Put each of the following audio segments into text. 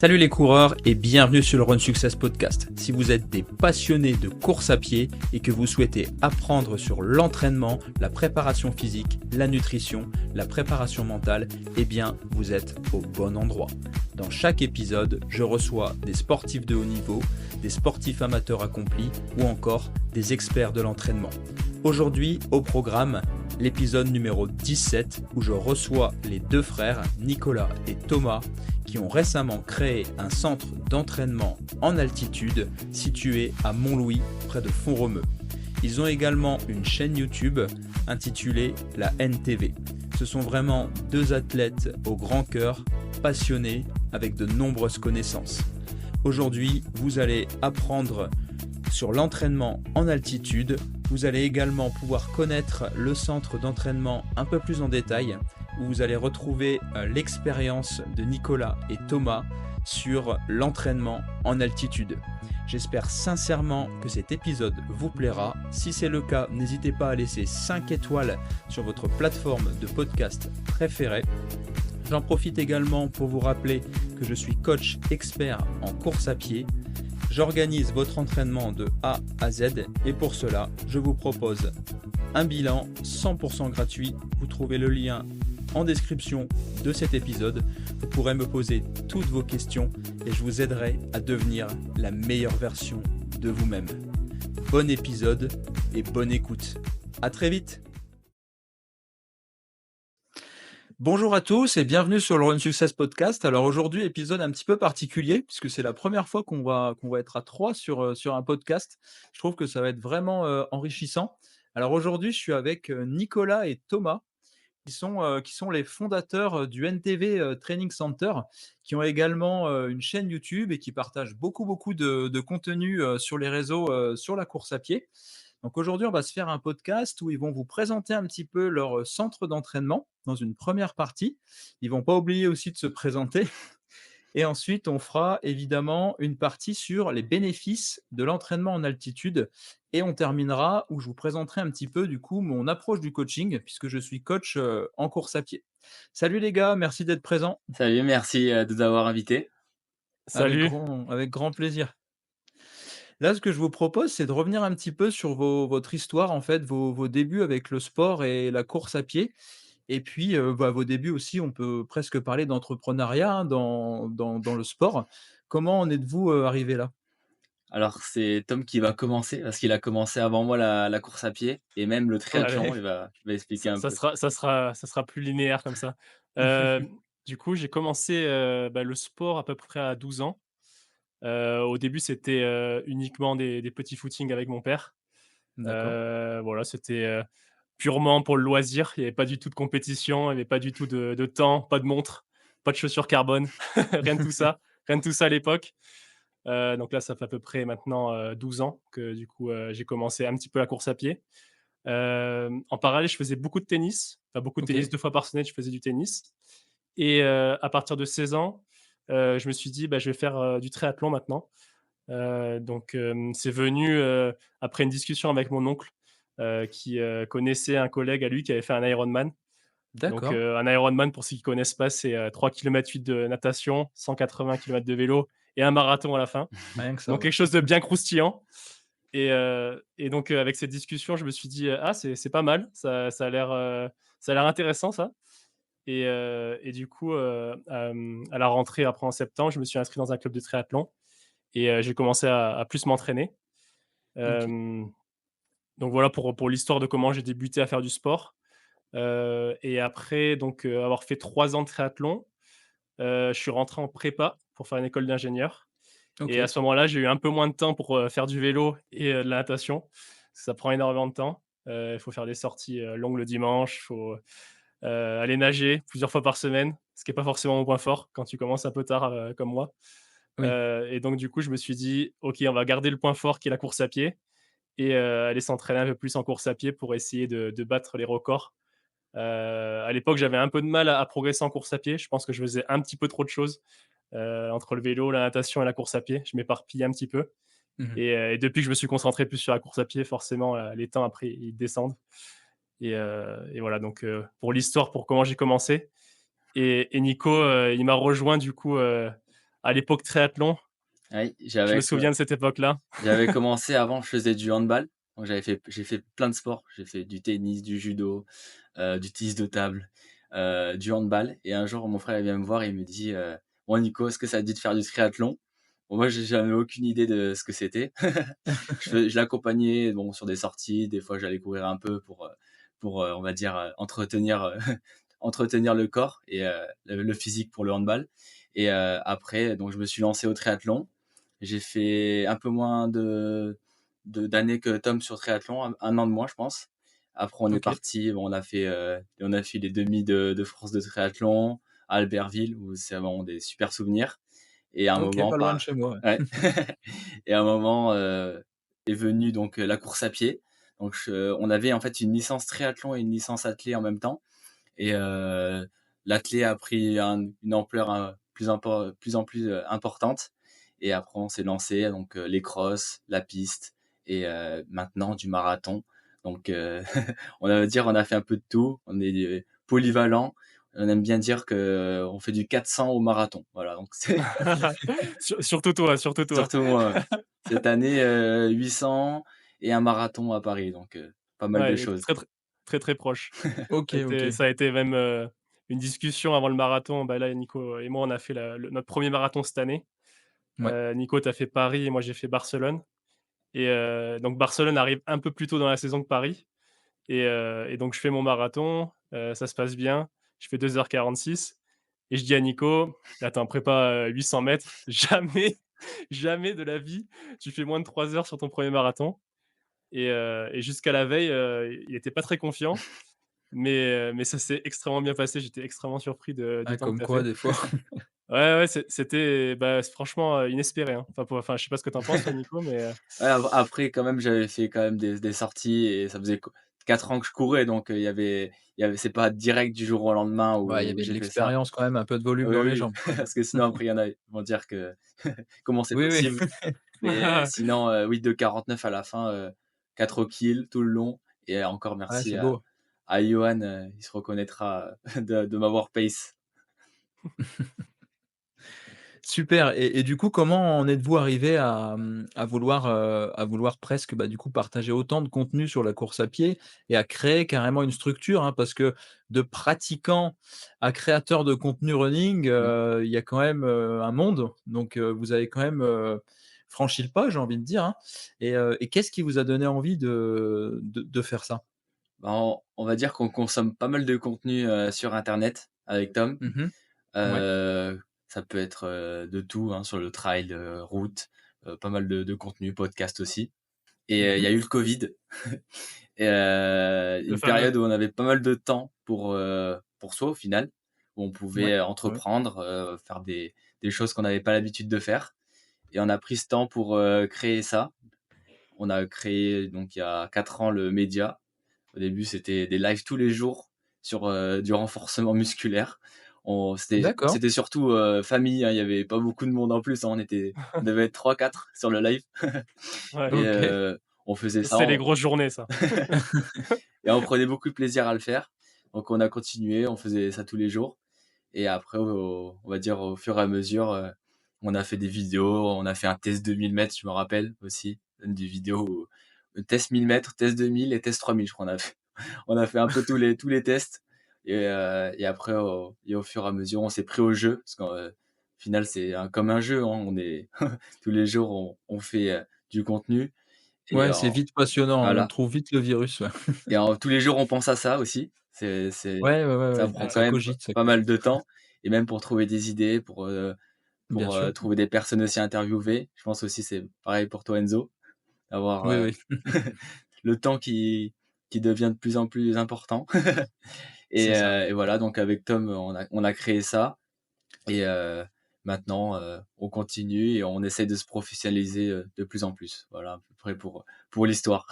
Salut les coureurs et bienvenue sur le Run Success Podcast. Si vous êtes des passionnés de course à pied et que vous souhaitez apprendre sur l'entraînement, la préparation physique, la nutrition, la préparation mentale, eh bien vous êtes au bon endroit. Dans chaque épisode, je reçois des sportifs de haut niveau, des sportifs amateurs accomplis ou encore des experts de l'entraînement. Aujourd'hui, au programme, l'épisode numéro 17 où je reçois les deux frères Nicolas et Thomas qui ont récemment créé un centre d'entraînement en altitude situé à Montlouis, près de Font-Romeu. Ils ont également une chaîne YouTube intitulée la NTV. Ce sont vraiment deux athlètes au grand cœur, passionnés, avec de nombreuses connaissances. Aujourd'hui, vous allez apprendre sur l'entraînement en altitude. Vous allez également pouvoir connaître le centre d'entraînement un peu plus en détail, où vous allez retrouver l'expérience de Nicolas et Thomas sur l'entraînement en altitude. J'espère sincèrement que cet épisode vous plaira. Si c'est le cas, n'hésitez pas à laisser 5 étoiles sur votre plateforme de podcast préférée. J'en profite également pour vous rappeler que je suis coach expert en course à pied. J'organise votre entraînement de A à Z et pour cela, je vous propose un bilan 100% gratuit. Vous trouvez le lien en description de cet épisode. Vous pourrez me poser toutes vos questions et je vous aiderai à devenir la meilleure version de vous-même. Bon épisode et bonne écoute. À très vite. Bonjour à tous et bienvenue sur le Run Success Podcast. Alors aujourd'hui, épisode un petit peu particulier puisque c'est la première fois qu'on va être à trois sur un podcast. Je trouve que ça va être vraiment enrichissant. Alors aujourd'hui, je suis avec Nicolas et Thomas qui sont les fondateurs du NTV Training Center, qui ont également une chaîne YouTube et qui partagent beaucoup de contenu sur les réseaux sur la course à pied. Donc aujourd'hui, on va se faire un podcast où ils vont vous présenter un petit peu leur centre d'entraînement dans une première partie. Ils vont pas oublier aussi de se présenter. Et ensuite, on fera évidemment une partie sur les bénéfices de l'entraînement en altitude. Et on terminera où je vous présenterai un petit peu du coup mon approche du coaching puisque je suis coach en course à pied. Salut les gars, merci d'être présents. Salut, merci de nous avoir invités. Salut. Avec grand plaisir. Là, ce que je vous propose, c'est de revenir un petit peu sur votre histoire, en fait, vos débuts avec le sport et la course à pied. Et puis, vos débuts aussi, on peut presque parler d'entrepreneuriat hein, dans le sport. Comment en êtes-vous arrivé là? Alors, c'est Tom qui va commencer parce qu'il a commencé avant moi la course à pied et même le triathlon. Allez, Il va expliquer ça un ça peu. sera ça sera ça sera plus linéaire comme ça. Du coup, j'ai commencé, le sport à peu près à 12 ans. Au début, c'était, uniquement des petits footings avec mon père. D'accord. Voilà, c'était, purement pour le loisir. Il y avait pas du tout de compétition, il y avait pas du tout de temps, pas de montre, pas de chaussures carbone, rien de tout ça, rien de tout ça à l'époque. Donc là, ça fait à peu près maintenant, 12 ans que du coup, j'ai commencé un petit peu la course à pied. En parallèle, je faisais beaucoup de tennis, enfin beaucoup de tennis, OK. 2 fois par semaine, je faisais du tennis et à partir de 16 ans, je me suis dit: «Bah, je vais faire, du triathlon maintenant». C'est venu, après une discussion avec mon oncle, qui, connaissait un collègue à lui qui avait fait un Ironman. D'accord. Un Ironman pour ceux qui connaissent pas, c'est, 3,8 km de natation, 180 km de vélo et un marathon à la fin. Rien que ça, Donc ouais. quelque chose de bien croustillant avec cette discussion, je me suis dit: «Ah, c'est pas mal, ça a l'air intéressant ça» et du coup, à la rentrée après en septembre, je me suis inscrit dans un club de triathlon et j'ai commencé à plus m'entraîner. OK. Hem, donc voilà pour l'histoire de comment j'ai débuté à faire du sport, et après avoir fait 3 ans de triathlon, je suis rentré en prépa pour faire une école d'ingénieur. Et à OK. ce moment-là, j'ai eu un peu moins de temps pour, faire du vélo et de la natation. Ça prend énormément de temps. Il faut faire des sorties, longues le dimanche, il faut, aller nager plusieurs fois par semaine, ce qui est pas forcément mon point fort quand tu commences un peu tard, comme moi. Oui. Et donc du coup, je me suis dit: «OK, on va garder le point fort qui est la course à pied et aller s'entraîner un peu plus en course à pied pour essayer de battre les records». À l'époque, j'avais un peu de mal à progresser en course à pied. Je pense que je faisais un petit peu trop de choses, entre le vélo, la natation et la course à pied. Je m'éparpillais un petit peu Mmh. et depuis que je me suis concentré plus sur la course à pied, forcément, les temps après, ils descendent et voilà donc pour l'histoire, pour comment j'ai commencé et Nico, il m'a rejoint du coup, à l'époque triathlon. Oui, Je me souviens de cette époque-là. j'avais commencé avant, je faisais du handball, donc j'ai fait plein de sports. J'ai fait du tennis, du judo, du tennis de table, du handball et un jour, mon frère, il vient me voir et il me dit, «Bon Nico, est-ce que ça te dit de faire du triathlon?» Bon, moi, j'avais aucune idée de ce que c'était. Je l'accompagnais, bon, sur des sorties, des fois, j'allais courir un peu on va dire, entretenir, entretenir le corps et le physique pour le handball et après, donc je me suis lancé au triathlon. J'ai fait un peu moins d'années que Tom sur triathlon, 1 an de moins, je pense. Après, on est OK. parti, bon, on a fait les demi de France de triathlon à Albertville, où c'est vraiment des super souvenirs. Et à un OK, moment, pas loin de pas chez moi, ouais. ouais. Et à un moment, est venue donc la course à pied. Donc on avait en fait une licence triathlon et une licence athlée en même temps. Et l'athlé a pris une ampleur plus en plus importante. Et après, on s'est lancé donc les crosses, la piste et maintenant du marathon. Donc, on va dire, on a fait un peu de tout. On est polyvalent. On aime bien dire que on fait du 400 au marathon. Voilà, donc c'est Surtout toi, surtout toi. surtout moi. Cette année, 800 et un marathon à Paris, donc pas mal de Ouais, choses. très, très, très, très proche. OK, OK. Ça a été même, une discussion avant le marathon. Bah, là, Nico et moi, on a fait notre premier marathon cette année. Ouais. Nico, tu as fait Paris et moi, j'ai fait Barcelone et donc Barcelone arrive un peu plus tôt dans la saison que Paris et donc je fais mon marathon, ça se passe bien. Je fais 2h46 et je dis à Nico: «Attends, prépa, 800 m, jamais, jamais de la vie, tu fais moins de 3 heures sur ton premier marathon». Et jusqu'à la veille, il était pas très confiant, mais ça s'est extrêmement bien passé. J'étais extrêmement surpris du Ah, temps que comme tu as quoi fait. des fois. Ouais, ouais, c'était, bah, franchement, inespéré, hein. Enfin, je sais pas ce que tu en penses toi, Nico, mais Ouais, après quand même, j'avais fait quand même des sorties et ça faisait 4 ans que je courais donc il y avait c'est pas direct du jour au lendemain Ouais, il y où avait de j'ai fait ça. l'expérience quand même, un peu de volume Oui, dans les oui, jambes, quoi. parce que sinon après il y en a, ils vont dire que comment c'est Oui, oui. possible? Mais sinon, oui 2,49 à la fin, 4 au kill tout le long et encore Ouais, merci c'est beau. à Johan, il se reconnaîtra de m'avoir pace. Super et du coup, comment en êtes-vous arrivé à, à vouloir presque, bah, du coup, partager autant de contenu sur la course à pied et à créer carrément une structure, hein? Parce que de pratiquant à créateur de contenu running, Mmh. il y a quand même, un monde. Donc, vous avez quand même, franchi le pas, j'ai envie de dire, hein et qu'est-ce qui vous a donné envie de faire ça? Bah, on va dire qu'on consomme pas mal de contenu, sur internet avec Tom. Mmh. Ouais. Ça peut être, de tout, hein, sur le trail, route, pas mal de contenu, podcast aussi et il y Mmh. a eu le covid et le une fameux. période où on avait pas mal de temps pour soi au final, où on Ouais. pouvait Ouais. entreprendre, faire des choses qu'on n'avait pas l'habitude de faire et on a pris ce temps pour, créer ça. On a créé donc il y a 4 ans le média. Au début, c'était des lives tous les jours sur, du renforcement musculaire. D'accord. C'était surtout, famille, hein, il y avait pas beaucoup de monde en plus, hein, on devait être 3-4 sur le live Ouais, et OK. on faisait ça, c'est les grosses journées ça. et on prenait beaucoup de plaisir à le faire. Donc on a continué, on faisait ça tous les jours et après on va dire au fur et à mesure, on a fait des vidéos, on a fait un test de 1000 m, je me rappelle aussi, des vidéos, test 1000 m, test 2000 et test 3000 je crois on a fait un peu tous les tests et après au fur et à mesure, on s'est pris au jeu parce qu'au final, c'est comme un jeu, hein. On est tous les jours, on fait, du contenu et Ouais, c'est vite passionnant, on voilà trouve vite le virus, ouais. et tous les jours, on pense à ça aussi. Ouais, ouais, ouais, Ça ouais, prend quand ça même cogite, ça pas mal cogite. de temps et même pour trouver des idées, Bien sûr. trouver des personnes aussi à interviewer. Je pense aussi c'est pareil pour toi Enzo, d'avoir, Oui, oui, le temps qui devient de plus en plus important. c'est ça. Et voilà, donc avec Tom, on a créé ça et maintenant, on continue et on essaie de se professionnaliser, de plus en plus. Voilà, à peu près pour l'histoire.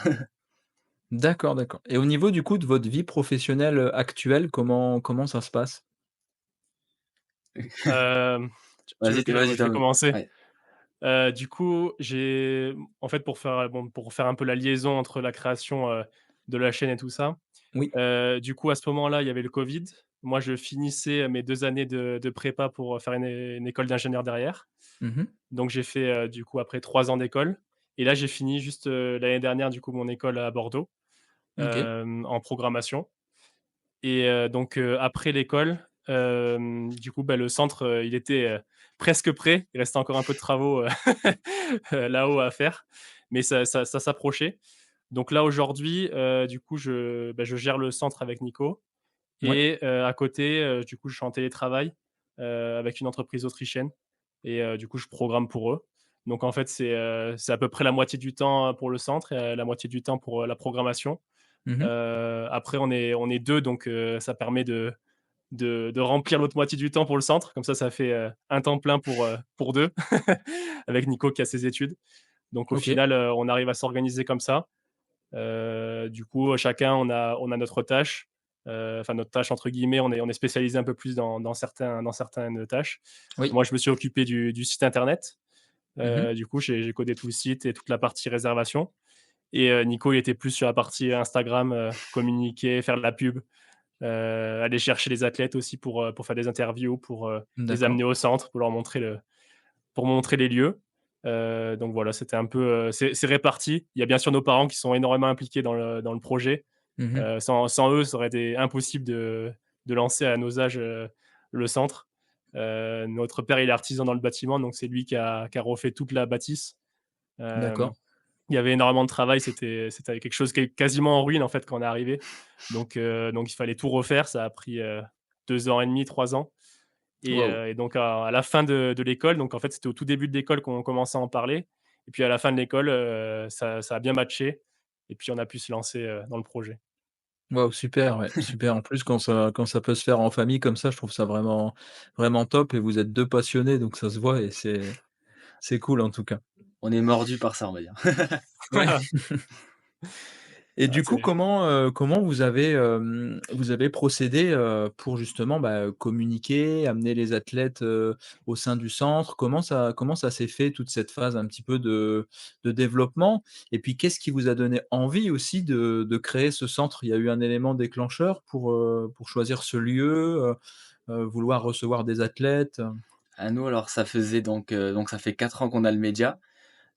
D'accord, d'accord et au niveau du coup de votre vie professionnelle, actuelle, comment ça se passe? Hem, tu veux Vas-y que je vais Tom. commencer? Ouais. Du coup, en fait, pour faire un peu la liaison entre la création, de la chaîne et tout ça, Oui. du coup, à ce moment-là, il y avait le covid. Moi, je finissais mes 2 années de prépa pour faire une école d'ingénieur derrière. Mmh. Donc j'ai fait, du coup, après 3 ans d'école et là, j'ai fini juste, l'année dernière, du coup, mon école à Bordeaux, OK. en programmation et donc après l'école, du coup, bah, le centre, il était, presque prêt. Il restait encore un peu de travaux, là-haut à faire, mais ça s'approchait. Donc là, aujourd'hui, du coup, je gère le centre avec Nico Ouais. et à côté, du coup, je suis en télétravail, avec une entreprise autrichienne et du coup, je programme pour eux. Donc en fait, c'est à peu près la moitié du temps, pour le centre et la moitié du temps pour, la programmation. Mmh. Après on est 2 donc ça permet de remplir l'autre moitié du temps pour le centre. Comme ça fait, un temps plein pour 2 avec Nico qui a ses études. Donc au OK. final, on arrive à s'organiser comme ça. Du coup, chacun on a notre tâche, enfin «notre tâche» entre guillemets, on est spécialisé un peu plus dans certaines tâches. Oui. Moi, je me suis occupé du site internet. Mmh. Du coup, j'ai codé tout le site et toute la partie réservation et Nico, il était plus sur la partie Instagram, communiquer, faire de la pub, aller chercher les athlètes aussi pour faire des interviews, pour, les D'accord. amener au centre, pour montrer les lieux. Donc voilà, c'était un peu, c'est réparti. Il y a bien sûr nos parents qui sont énormément impliqués dans le projet. Mmh. Sans eux, ça aurait été impossible de lancer à nos âges, le centre. Notre père, il est artisan dans le bâtiment, donc c'est lui qui a refait toute la bâtisse. Hem, D'accord. il y avait énormément de travail, c'était quelque chose qui est quasiment en ruine, en fait, quand on est arrivé. Donc il fallait tout refaire. Ça a pris, 2 ans et demi, 3 ans Waouh! et donc à la fin de l'école, donc en fait, c'était au tout début de l'école qu'on commençait à en parler et puis à la fin de l'école, ça a bien matché et puis on a pu se lancer, dans le projet. Waouh, super, ouais, super. En plus, quand ça peut se faire en famille comme ça, je trouve ça vraiment vraiment top et vous êtes 2 passionnés, donc ça se voit et c'est cool en tout cas. On est mordu par ça, on va dire. Ouais. Et Ah, du coup, c'est comment vous avez procédé, pour justement, bah, communiquer, amener les athlètes, au sein du centre? Comment ça s'est fait toute cette phase un petit peu de développement? Et puis qu'est-ce qui vous a donné envie aussi de créer ce centre? Il y a eu un élément déclencheur pour choisir ce lieu, vouloir recevoir des athlètes? À nous, alors ça faisait donc ça fait 4 ans qu'on a le média.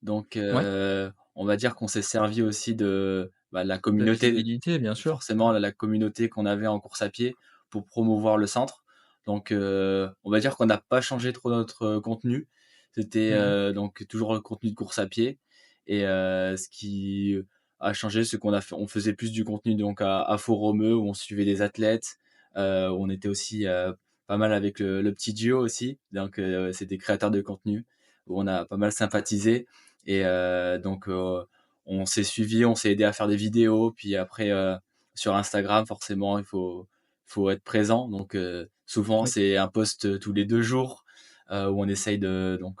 Donc Ouais, on va dire qu'on s'est servi aussi de la de la communauté, visibilité, bien sûr. forcément la communauté qu'on avait en course à pied pour promouvoir le centre. Donc on va dire qu'on n'a pas changé trop notre contenu. C'était, Mmh. donc toujours le contenu de course à pied et ce qui a changé, c'est on faisait plus du contenu donc à Font-Romeu où on suivait des athlètes, où on était aussi, pas mal avec le petit duo aussi. Donc c'est des créateurs de contenu où on a pas mal sympathisé et donc on s'est suivis, on s'est aidé à faire des vidéos. Puis après, sur Instagram, forcément, faut être présent. Donc souvent, Oui. c'est un post tous les 2 jours, où on essaye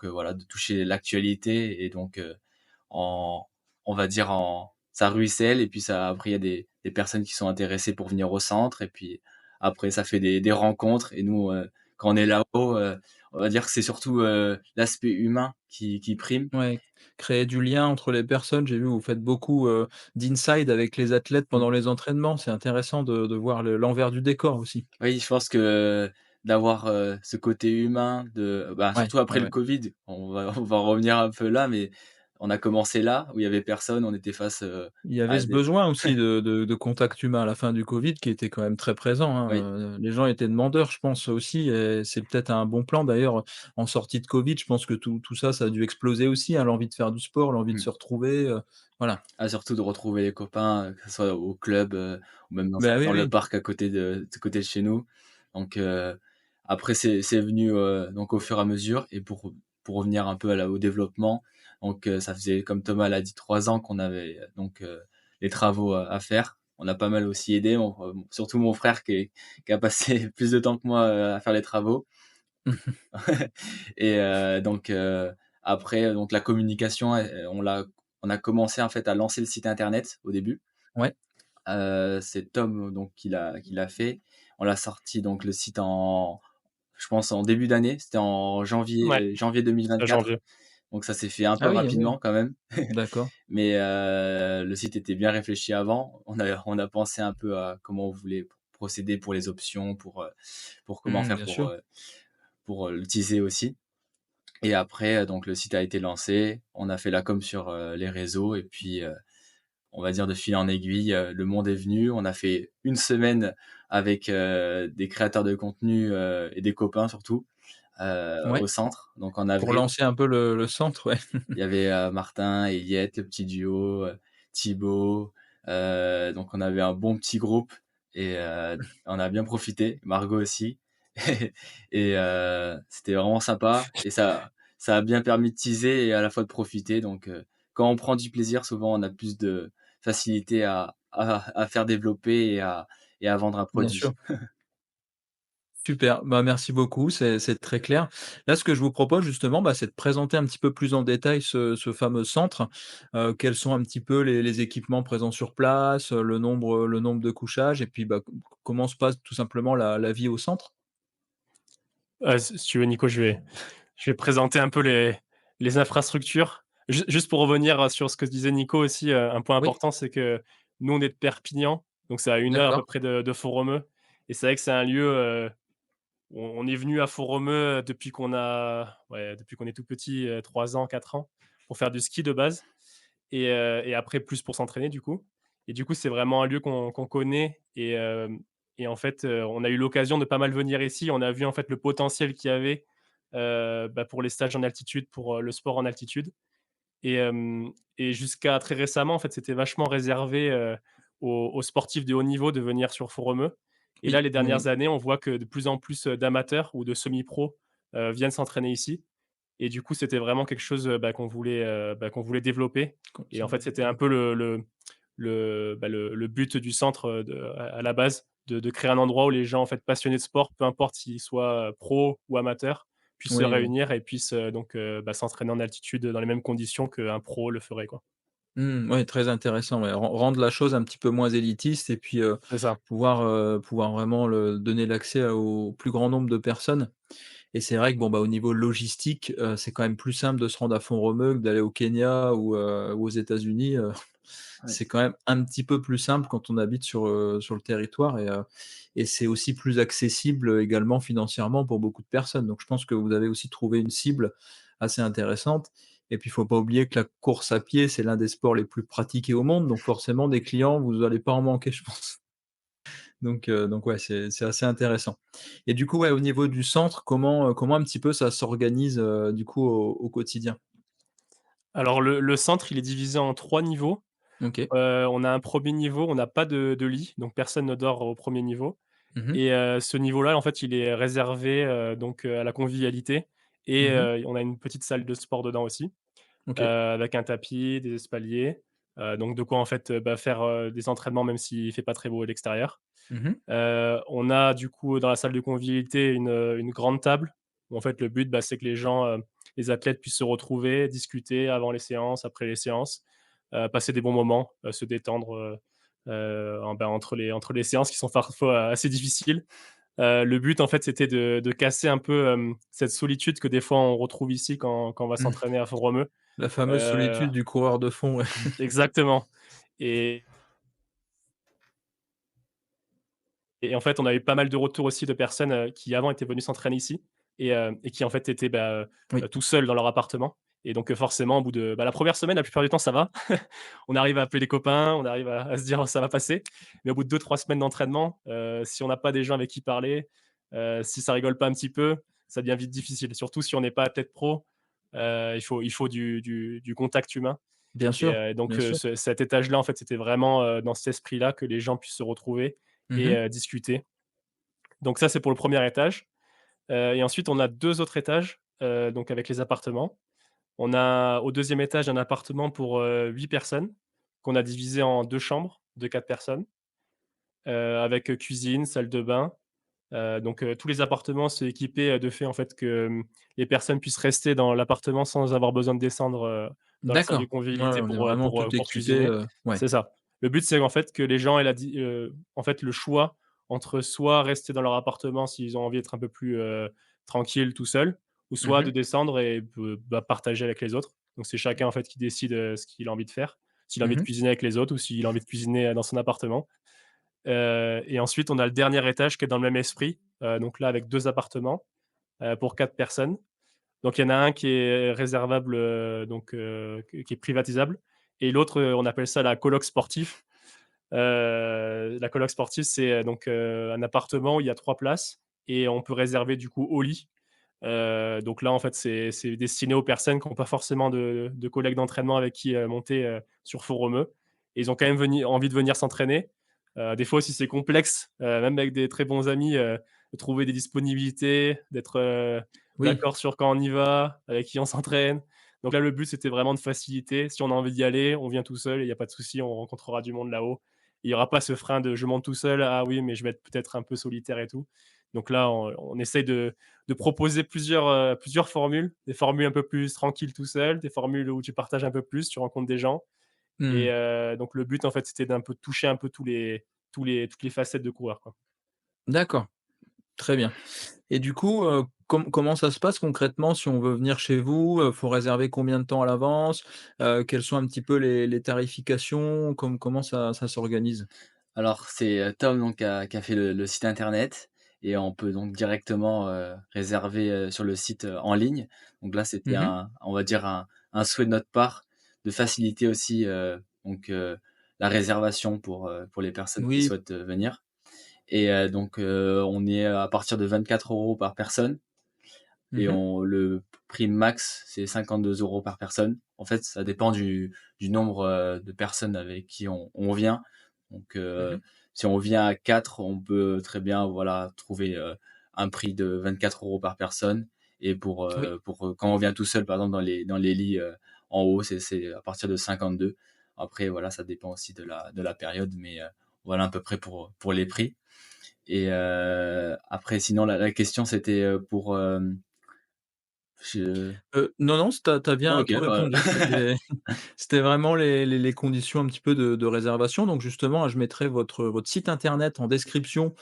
voilà, de toucher l'actualité et donc en on va dire en ça ruisselle et puis ça après il y a des personnes qui sont intéressées pour venir au centre et puis après ça fait des rencontres et nous, quand on est là-haut, on va dire que c'est surtout, l'aspect humain qui prime. Ouais, créer du lien entre les personnes. J'ai vu, vous faites beaucoup, d'inside avec les athlètes Mmh. pendant les entraînements. C'est intéressant de voir l'envers du décor aussi. Oui, je pense que d'avoir, ce côté humain Ouais, surtout ouais, après le ouais. covid, on va revenir un peu là, mais on a commencé là, où il y avait personne, on était face, Il y avait à ce des besoin aussi de contact humain à la fin du covid qui était quand même très présent, oui, hein, les gens étaient demandeurs, je pense aussi et c'est peut-être un bon plan d'ailleurs, en sortie de covid, je pense que tout ça, ça a dû exploser aussi, hein, l'envie de faire du sport, l'envie de mmh. se retrouver, voilà. Ah, surtout de retrouver les copains, que ce soit au club, ou même Bah, oui, dans le oui. parc à côté de chez nous. Donc après c'est venu, donc au fur et à mesure et pour revenir un peu au développement, donc ça faisait comme Thomas l'a dit 3 ans qu'on avait donc les travaux à faire. On a pas mal aussi aidé, surtout mon frère qui a passé plus de temps que moi, à faire les travaux. Et donc après donc la communication, on a commencé en fait à lancer le site internet au début. Ouais. C'est Tom donc qui l'a fait. On l'a sorti donc le site je pense en début d'année, c'était en ouais, janvier c'est à 2024. janvier. Donc ça s'est fait un peu Ah oui, ah oui, rapidement quand même. d'accord. Mais le site était bien réfléchi avant. On a pensé un peu à comment on voulait procéder, pour les options, pour comment faire Bien sûr. pour l'utiliser aussi. Et après, donc le site a été lancé, on a fait la com sur, les réseaux et puis, on va dire de fil en aiguille, le monde est venu. On a fait une semaine avec, des créateurs de contenu, et des copains surtout, Ouais, au centre, donc en pour avril. lancer un peu le centre, ouais. Il y avait, Martin et Yet, le petit duo, Thibaut, donc on avait un bon petit groupe et on a bien profité, Margot aussi et c'était vraiment sympa et ça a bien permis de teaser et à la fois de profiter donc quand on prend du plaisir, souvent on a plus de facilité à faire développer et à vendre un Bien sûr. produit. Super, bah, merci beaucoup, c'est très clair. Là, ce que je vous propose justement, bah, c'est de présenter un petit peu plus en détail ce fameux centre. Quels sont un petit peu les équipements présents sur place, le nombre de couchages et puis, bah, comment se passe tout simplement la vie au centre? Si tu veux, Nico, je vais présenter un peu les infrastructures. Juste pour revenir, sur ce que disait Nico aussi, un point Oui, important, c'est que nous, on est de Perpignan, donc c'est à 1 heure à peu d'accord. près de Font-Romeu et c'est vrai que c'est un lieu, où on est venu à Font-Romeu depuis qu'on est tout petit, 3 ans, 4 ans, pour faire du ski de base et après plus pour s'entraîner du coup et du coup, c'est vraiment un lieu qu'on connaît et en fait, on a eu l'occasion de pas mal venir ici. On a vu en fait le potentiel qu'il y avait, pour les stages en altitude, pour, le sport en altitude et jusqu'à très récemment, en fait, c'était vachement réservé, aux sportifs de haut niveau de venir sur Font-Romeu et là, Oui, les oui, oui. dernières années, on voit que de plus en plus, d'amateurs ou de semi-pros, viennent s'entraîner ici et du coup, c'était vraiment quelque chose, qu'on voulait développer et en fait, Continuer. c'était un peu le but du centre, à la base, de créer un endroit où les gens, en fait, passionnés de sport, peu importe s'ils soient, pros ou amateurs, puissent se Oui, oui. réunir et puissent, s'entraîner en altitude, dans les mêmes conditions qu'un pro le ferait, quoi. Ouais, très intéressant, ouais. Rendre la chose un petit peu moins élitiste et puis, C'est ça. pouvoir vraiment le donner l'accès au plus grand nombre de personnes. Et c'est vrai que bon, bah, au niveau logistique, c'est quand même plus simple de se rendre à Font-Romeu que d'aller au Kenya ou aux États-Unis, Ouais. c'est quand même un petit peu plus simple quand on habite sur le territoire et c'est aussi plus accessible, également financièrement pour beaucoup de personnes. Donc je pense que vous avez aussi trouvé une cible assez intéressante et puis il faut pas oublier que la course à pied, c'est l'un des sports les plus pratiqués au monde, donc forcément des clients, vous allez pas en manquer, je pense. Donc ouais, c'est assez intéressant. Et du coup, ouais, au niveau du centre, comment un petit peu ça s'organise, du coup au quotidien? Alors le centre, il est divisé en 3 niveaux. OK. On a un premier niveau, on n'a pas de lit, donc personne ne dort au premier niveau Mmh. et ce niveau-là, en fait, il est réservé, à la convivialité et Mmh. on a une petite salle de sport dedans aussi, OK. avec un tapis, des espaliers, donc de quoi, en fait, faire, des entraînements même s'il fait pas très beau à l'extérieur. Mmh. On a du coup dans la salle de convivialité une grande table où en fait le but, c'est que les athlètes puissent se retrouver, discuter avant les séances, après les séances, passer des bons moments, se détendre, entre les séances qui sont parfois assez difficiles. Le but en fait, c'était de casser un peu, cette solitude que des fois on retrouve ici quand on va Mmh. s'entraîner à Font-Romeu. La fameuse Heu, solitude du coureur de fond, ouais. exactement et Et en fait, on a eu pas mal de retours aussi de personnes, qui avant étaient venues s'entraîner ici et qui en fait étaient, Oui. tout seuls dans leur appartement et donc forcément au bout de la première semaine, la plupart du temps ça va. On arrive à appeler les copains, on arrive à se dire: «Oh, «Ça va passer». Mais au bout de 2-3 semaines d'entraînement, si on n'a pas des gens avec qui parler, si ça rigole pas un petit peu, ça devient vite difficile. Surtout si on n'est pas athlète pro, il faut du contact humain Bien et sûr, donc bien sûr. cet étage-là, en fait, c'était vraiment, dans cet esprit-là que les gens puissent se retrouver et Mmh. discuter. Donc ça, c'est pour le premier étage, et ensuite on a 2 autres étages, donc avec les appartements. On a au deuxième étage un appartement pour, 8 personnes qu'on a divisé en 2 chambres de 4 personnes, avec, cuisine, salle de bain. Donc tous les appartements sont équipés, de fait en fait que, les personnes puissent rester dans l'appartement sans avoir besoin de descendre, dans la salle de D'accord. Ouais, ouais, convivialité on est vraiment tout pour équipé, cuisiner. ouais. C'est ça. Le but, c'est en fait que les gens aient en fait le choix entre soit rester dans leur appartement s'ils ont envie d'être un peu plus, tranquilles tout seuls ou soit de Mmh. descendre et partager avec les autres. Donc c'est chacun en fait qui décide, ce qu'il a envie de faire. S'il a envie de Mmh. cuisiner avec les autres ou s'il a envie de cuisiner, dans son appartement. Et ensuite, on a le dernier étage qui est dans le même esprit, donc là avec 2 appartements, pour 4 personnes. Donc il y en a un qui est réservable, qui est privatisable et l'autre, on appelle ça la coloc sportif. La coloc sportive, c'est, un appartement où il y a 3 places et on peut réserver du coup au lit. Donc là, en fait, c'est destiné aux personnes qui ont pas forcément de collègues d'entraînement avec qui, monter, sur Font-Romeu et ils ont quand même envie de venir s'entraîner. Des fois aussi, c'est complexe, même avec des très bons amis, de trouver des disponibilités, d'être, Oui, d'accord sur quand on y va, avec qui on s'entraîne. Donc là, le but, c'était vraiment de faciliter. Si on a envie d'y aller, on vient tout seul, il y a pas de souci, on rencontrera du monde là-haut. Il y aura pas ce frein de: «Je monte tout seul, ah oui, mais je vais être peut-être un peu solitaire et tout». Donc là, on essaye de proposer plusieurs formules, des formules un peu plus tranquilles tout seul, des formules où tu partages un peu plus, tu rencontres des gens et mmh, donc le but, en fait, c'était d'un peu toucher un peu toutes les facettes de coureur, quoi. d'accord, très bien. Et du coup, comment ça se passe concrètement si on veut venir chez vous? Faut réserver combien de temps à l'avance? Quelles sont un petit peu les tarifications? Comment ça s'organise? Alors c'est, Tom donc qui a fait le site internet et on peut donc directement, réserver, sur le site, en ligne. Donc là, c'était Mmh. on va dire un souhait de notre part de faciliter aussi, la réservation pour les personnes qui Oui. souhaitent, venir et on est à partir de 24 € par personne et Mmh. on le prix max, c'est 52 € par personne. En fait, ça dépend du nombre, de personnes avec qui on vient. Donc, Mmh. si on vient à 4, on peut très bien, voilà, trouver, un prix de 24 € par personne et Oui. quand on vient tout seul, par exemple, dans les lits, en haut, c'est à partir de 52. Après, voilà, ça dépend aussi de la période, mais, voilà à peu près pour les prix et après sinon la question c'était, pour, je Non, non, tu as non, bien OK, tout bah, répondu. C'était vraiment les conditions un petit peu de réservation. Donc justement, je mettrai votre site internet en description,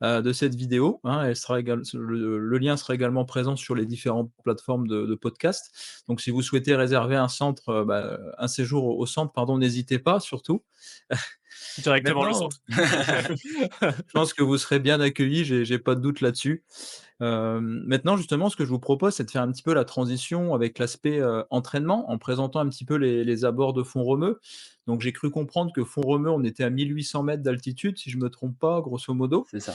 de cette vidéo, hein. Elle sera le lien sera également présent sur les différentes plateformes de podcast. Donc si vous souhaitez réserver un centre, un séjour au centre, pardon, n'hésitez pas surtout. Directement le Maintenant, centre. je pense que vous serez bien accueillis, j'ai pas de doute là-dessus. Maintenant justement, ce que je vous propose, c'est de faire un petit peu la transition avec l'aspect, entraînement, en présentant un petit peu les abords de Font-Romeu. Donc j'ai cru comprendre que Font-Romeu, on était à 1 800 mètres d'altitude, si je me trompe pas, grosso modo. c'est ça.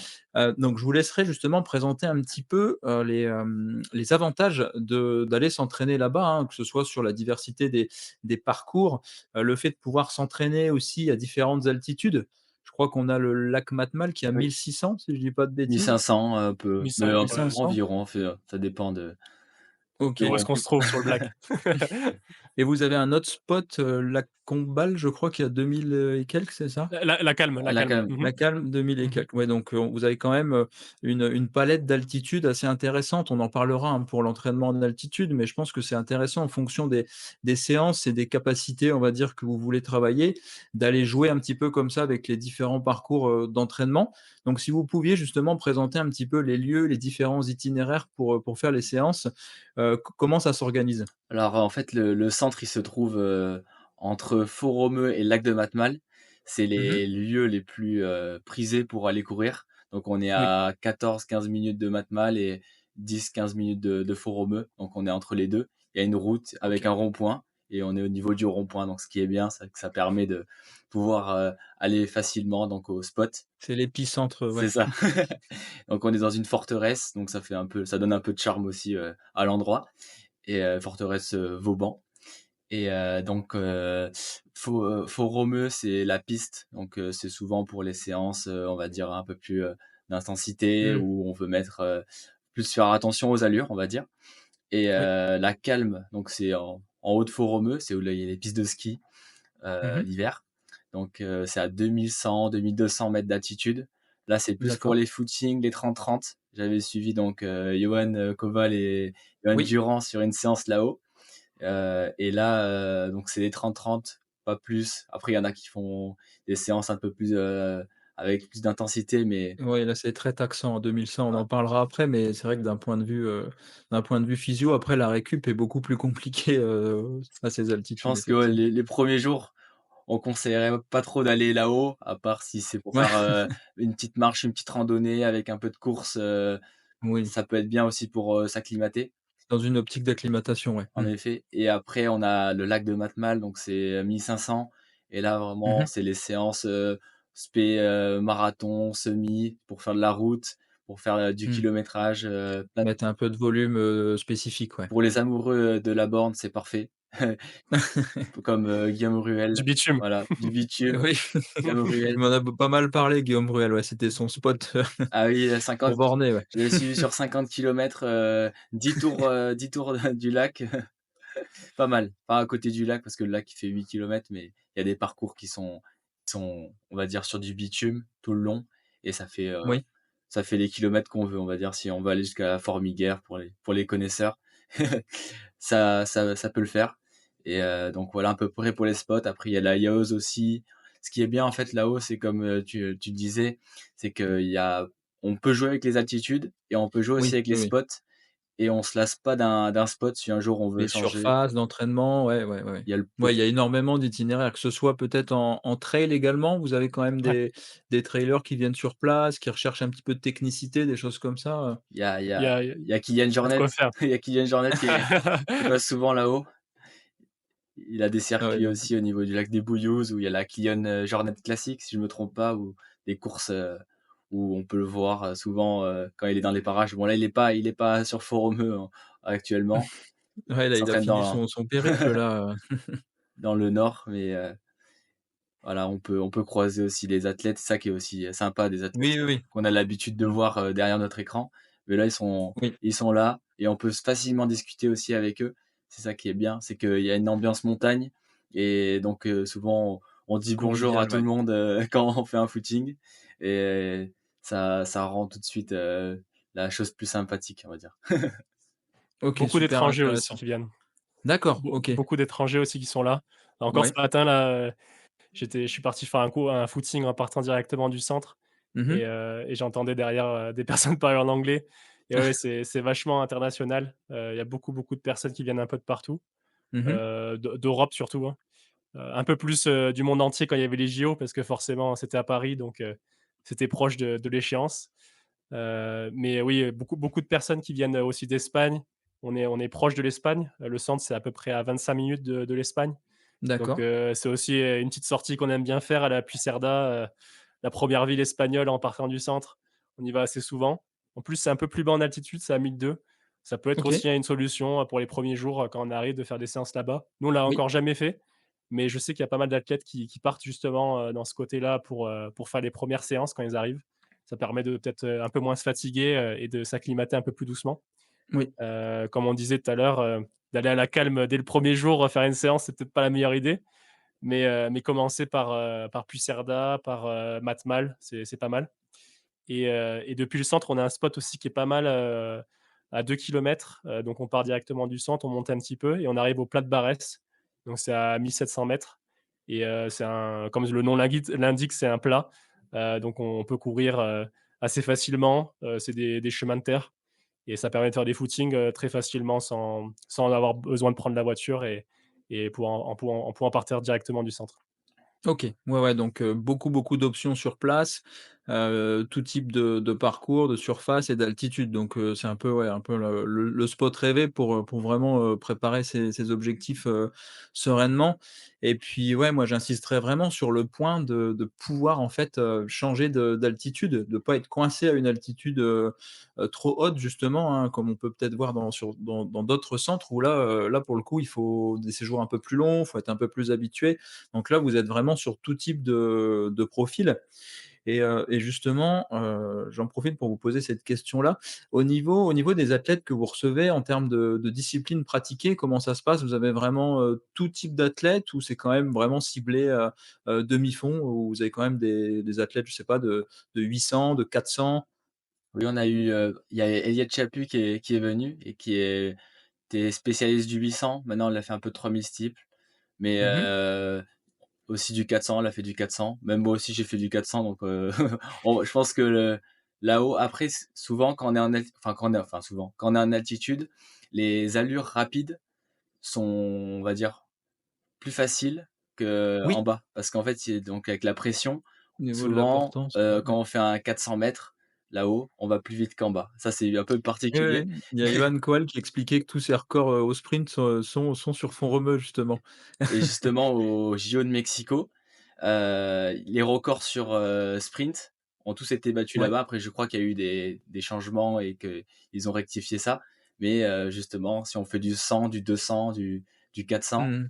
Donc je vous laisserai justement présenter un petit peu, les avantages d'aller s'entraîner là-bas, hein, que ce soit sur la diversité des parcours, le fait de pouvoir s'entraîner aussi à différentes altitudes. Je crois qu'on a le lac Matmal qui est à Oui, 1 600 si je dis pas de bêtises. 1 500 un peu, mais 1500, ouais. environ, ça dépend de Où OK. est-ce qu'on se trouve sur le Black? Et vous avez un autre spot, lac Comballe, je crois, qui est à 2000, et quelques, c'est ça? La calme, la là calme. quand même. Mmh La Calme, 2000 et mh. Mmh. quelques. Ouais, donc, vous avez quand même, une palette d'altitudes assez intéressante. On en parlera, hein, pour l'entraînement en altitude, mais je pense que c'est intéressant en fonction des séances et des capacités, on va dire, que vous voulez travailler, d'aller jouer un petit peu comme ça avec les différents parcours, d'entraînement. Donc si vous pouviez justement présenter un petit peu les lieux, les différents itinéraires pour faire les séances, comment ça s'organise? Alors, en fait, le centre, il se trouve, entre Font-Romeu et le lac de Matmal. C'est Mmh. les lieux les plus, prisés pour aller courir. Donc on est Oui. à 14-15 minutes de Matmal et 10-15 minutes de Font-Romeu, donc on est entre les 2. Il y a une route avec OK. un rond-point et on est au niveau du rond-point, donc ce qui est bien, c'est que ça permet de pouvoir, aller facilement donc au spot. C'est l'épicentre, C'est ouais. ça. Donc on est dans une forteresse, donc ça donne un peu de charme aussi, à l'endroit et forteresse, Vauban et Font-Romeu, c'est la piste, donc c'est souvent pour les séances, on va dire un peu plus, d'intensité Mmh. où on veut plus faire attention aux allures, on va dire et Oui. la calme, donc c'est en haut de Font-Romeu, c'est où là il y a les pistes de ski, Mmh. l'hiver. Donc c'est à 2 200 mètres d'altitude. Là, c'est plus pour D'accord. les footings, les 30-30. J'avais suivi donc Yoann, Koval et Yoann Oui. Durand sur une séance là-haut, et là, donc c'est les 30-30, pas plus. Après, il y en a qui font des séances un peu plus, avec plus d'intensité, mais Oui, là, c'est très taxant. En 2100, on en parlera après, mais c'est vrai que d'un point de vue physio, après la récup est beaucoup plus compliquée, à ces je altitudes, pense que, ouais, effectivement. les premiers jours, on conseillerait pas trop d'aller là-haut, à part si c'est pour Ouais, faire, une petite marche, une petite randonnée avec un peu de course, oui, ça peut être bien aussi pour, s'acclimater, dans une optique d'acclimatation, ouais. en effet. Et après on a le lac de Matmal, donc c'est 1 500, et là vraiment Mmh. c'est les séances, marathon, semi, pour faire de la route, pour faire, du Mmh. kilométrage, plein. Mettre un peu de volume, spécifique, ouais. Pour les amoureux, de la borne, c'est parfait. Comme, Guillaume Du Ruel, bitume. voilà, du bitume, Oui, Guillaume il Ruel. m'en a pas mal parlé Guillaume Bruel, ouais, c'était son spot, Ah oui, pour 50 ki borner, ouais. je l'ai suivi sur 50 kilomètres, 10 tours du lac, pas mal. Pas à côté du lac parce que le lac il fait 8 kilomètres, mais il y a des parcours qui sont, on va dire, sur du bitume tout le long, et Oui, ça fait les kilomètres qu'on veut, on va dire. Si on veut aller jusqu'à la Formiguère pour les connaisseurs, ça peut le faire. Et donc voilà à peu près pour les spots. Après il y a la Yaoz aussi. Ce qui est bien en fait là-haut, c'est comme, tu disais, c'est on peut jouer avec les altitudes et on peut jouer aussi oui, avec les oui, oui. spots, et on se lasse pas d'un spot si un jour on veut Les changer. surfaces d'entraînement, ouais, ouais, ouais. Il y a le Ouais, il y pot a énormément d'itinéraires, que ce soit peut-être en trail également, vous avez quand même Ouais, des trailers qui viennent sur place, qui recherchent un petit peu de technicité, des choses comme ça, il y a il y il y a a il il y a Kylian y a de Jornet, quoi faire. il y a Kylian Jornet qui passe souvent là-haut. Il a des Ah ouais, circuits donc aussi au niveau du lac des Bouilloux où il y a la Kylian, Jornet classique, si je me trompe pas, ou des courses, où on peut le voir, souvent, quand il est dans les parages. Bon là, il est pas sur Foromeux, hein, actuellement. ouais, Il là, il a s'entraîne fini dans son périple là, dans le nord, mais voilà, on peut croiser aussi les athlètes. C'est ça qui est aussi, sympa des athlètes, Oui, oui, oui. qu'on a l'habitude de Mmh. voir, derrière notre écran. Mais là, ils sont Oui, ils sont là et on peut facilement discuter aussi avec eux. C'est ça qui est bien, c'est qu'il y a une ambiance montagne, et donc souvent on dit bonjour à convivial, tout le ouais. monde, quand on fait un footing, et ça rend tout de suite, la chose plus sympathique, on va dire. OK, Beaucoup super d'étrangers aussi intéressant. qui viennent. D'accord, OK. Beaucoup d'étrangers aussi qui sont là. Encore ce Ouais. matin là, je suis parti faire un footing en partant directement du centre, Mmh mh. et j'entendais derrière, des personnes parler en anglais, et ouais, c'est vachement international. Il y a beaucoup de personnes qui viennent un peu de partout, Mmh. d'Europe surtout, hein. Un peu plus, du monde entier quand il y avait les JO parce que forcément c'était à Paris, donc c'était proche de l'échéance. Mais oui, beaucoup de personnes qui viennent, aussi d'Espagne. On est proche de l'Espagne. Le centre, c'est à peu près à 25 minutes de l'Espagne. Donc D'accord. c'est aussi, une petite sortie qu'on aime bien faire à la Puigcerdà, la première ville espagnole en partant du centre. On y va assez souvent. En plus, c'est un peu plus bas en altitude, c'est à 1 200. Ça peut être OK. aussi, hein, une solution, pour les premiers jours, quand on arrive, de faire des séances là-bas. Nous, on l'a Oui. encore jamais fait, mais je sais qu'il y a pas mal d'athlètes qui partent justement, dans ce côté-là pour faire les premières séances quand ils arrivent. Ça permet de peut-être, un peu moins se fatiguer, et de s'acclimater un peu plus doucement. Oui. Comme on disait tout à l'heure, d'aller à la calme dès le premier jour, faire une séance, c'est peut-être pas la meilleure idée, mais commencer par Puigcerdà, par, Matmal, c'est pas mal. Et depuis le centre, on a un spot aussi qui est pas mal, à 2 kilomètres. Donc on part directement du centre, on monte un petit peu et on arrive au plat de Barès. Donc c'est à 1 700 mètres, et c'est un, comme le nom l'indique, c'est un plat. Donc on peut courir, assez facilement. C'est des chemins de terre, et ça permet de faire des footings, très facilement sans avoir besoin de prendre la voiture, et en pouvant partir directement du centre. OK. Ouais, ouais, donc beaucoup d'options sur place, tout type de parcours, de surface et d'altitude. Donc c'est un peu, ouais, un peu le spot rêvé pour vraiment, préparer ses objectifs, sereinement. Et puis, ouais, moi j'insisterais vraiment sur le point de pouvoir en fait, changer d'altitude, de pas être coincé à une altitude, trop haute justement, hein, comme on peut peut-être voir dans d'autres centres où là, là pour le coup, il faut des séjours un peu plus longs, il faut être un peu plus habitué. Donc là, vous êtes vraiment sur tout type de profil. Et justement, j'en profite pour vous poser cette question-là. Au niveau des athlètes que vous recevez en termes de discipline pratiquée, comment ça se passe? Vous avez vraiment, tout type d'athlètes ou c'est quand même vraiment ciblé, demi-fond, où vous avez quand même des athlètes, je sais pas, de 800, de 400? Oui, il y a Eliott Chapuis qui est venu et qui était spécialiste du 800. Maintenant, il a fait un peu de 3000 steeple, mais Mmh. aussi du 400, elle a fait du 400. Même moi aussi, j'ai fait du 400, donc je pense que là-haut, après, souvent, quand on est souvent, quand on est en altitude, les allures rapides sont, on va dire, plus faciles qu'en Oui, bas. Parce qu'en fait, c'est donc avec la pression, au niveau de la souvent, portance, quand ouais. on fait un 400 mètres là-haut, on va plus vite qu'en bas. Ça, c'est un peu Oui, particulier. oui, il y a Johan Kohl qui expliquait que tous ses records, au sprint sont sur fond romeux justement. Et justement, aux JO de Mexico, les records sur, sprint ont tous été battus Ouais. là-bas. Après, je crois qu'il y a eu des changements et qu'ils ont rectifié ça. Mais, justement, si on fait du 100, du 200, du 400, Mmh.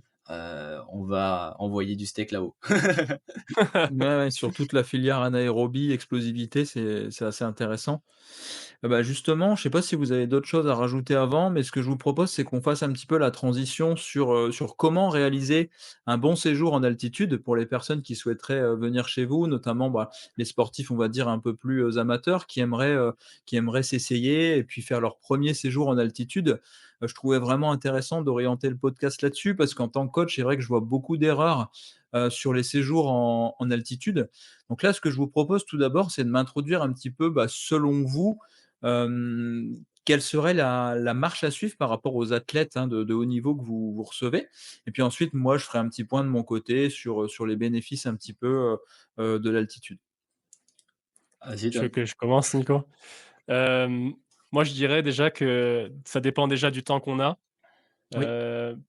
on va envoyer du steak là-haut. Ouais, ouais, sur toute la filière anaérobie, explosivité, c'est assez intéressant. Bah, justement, je sais pas si vous avez d'autres choses à rajouter avant, mais ce que je vous propose, c'est qu'on fasse un petit peu la transition sur comment réaliser un bon séjour en altitude pour les personnes qui souhaiteraient, venir chez vous, notamment, bah, les sportifs, on va dire, un peu plus, amateurs qui aimeraient s'essayer et puis faire leur premier séjour en altitude. Je trouvais vraiment intéressant d'orienter le podcast là-dessus parce qu'en tant que coach, c'est vrai que je vois beaucoup d'erreurs, sur les séjours en altitude. Donc là, ce que je vous propose tout d'abord, c'est de m'introduire un petit peu, bah, selon vous, quelle serait la marche à suivre par rapport aux athlètes, hein, de haut niveau que vous recevez? Et puis ensuite, moi, je ferai un petit point de mon côté sur les bénéfices un petit peu, de l'altitude. Vas-y, Tu veux donne. que je commence, Nico? Hem, Moi, je dirais déjà que ça dépend déjà du temps qu'on a. Oui.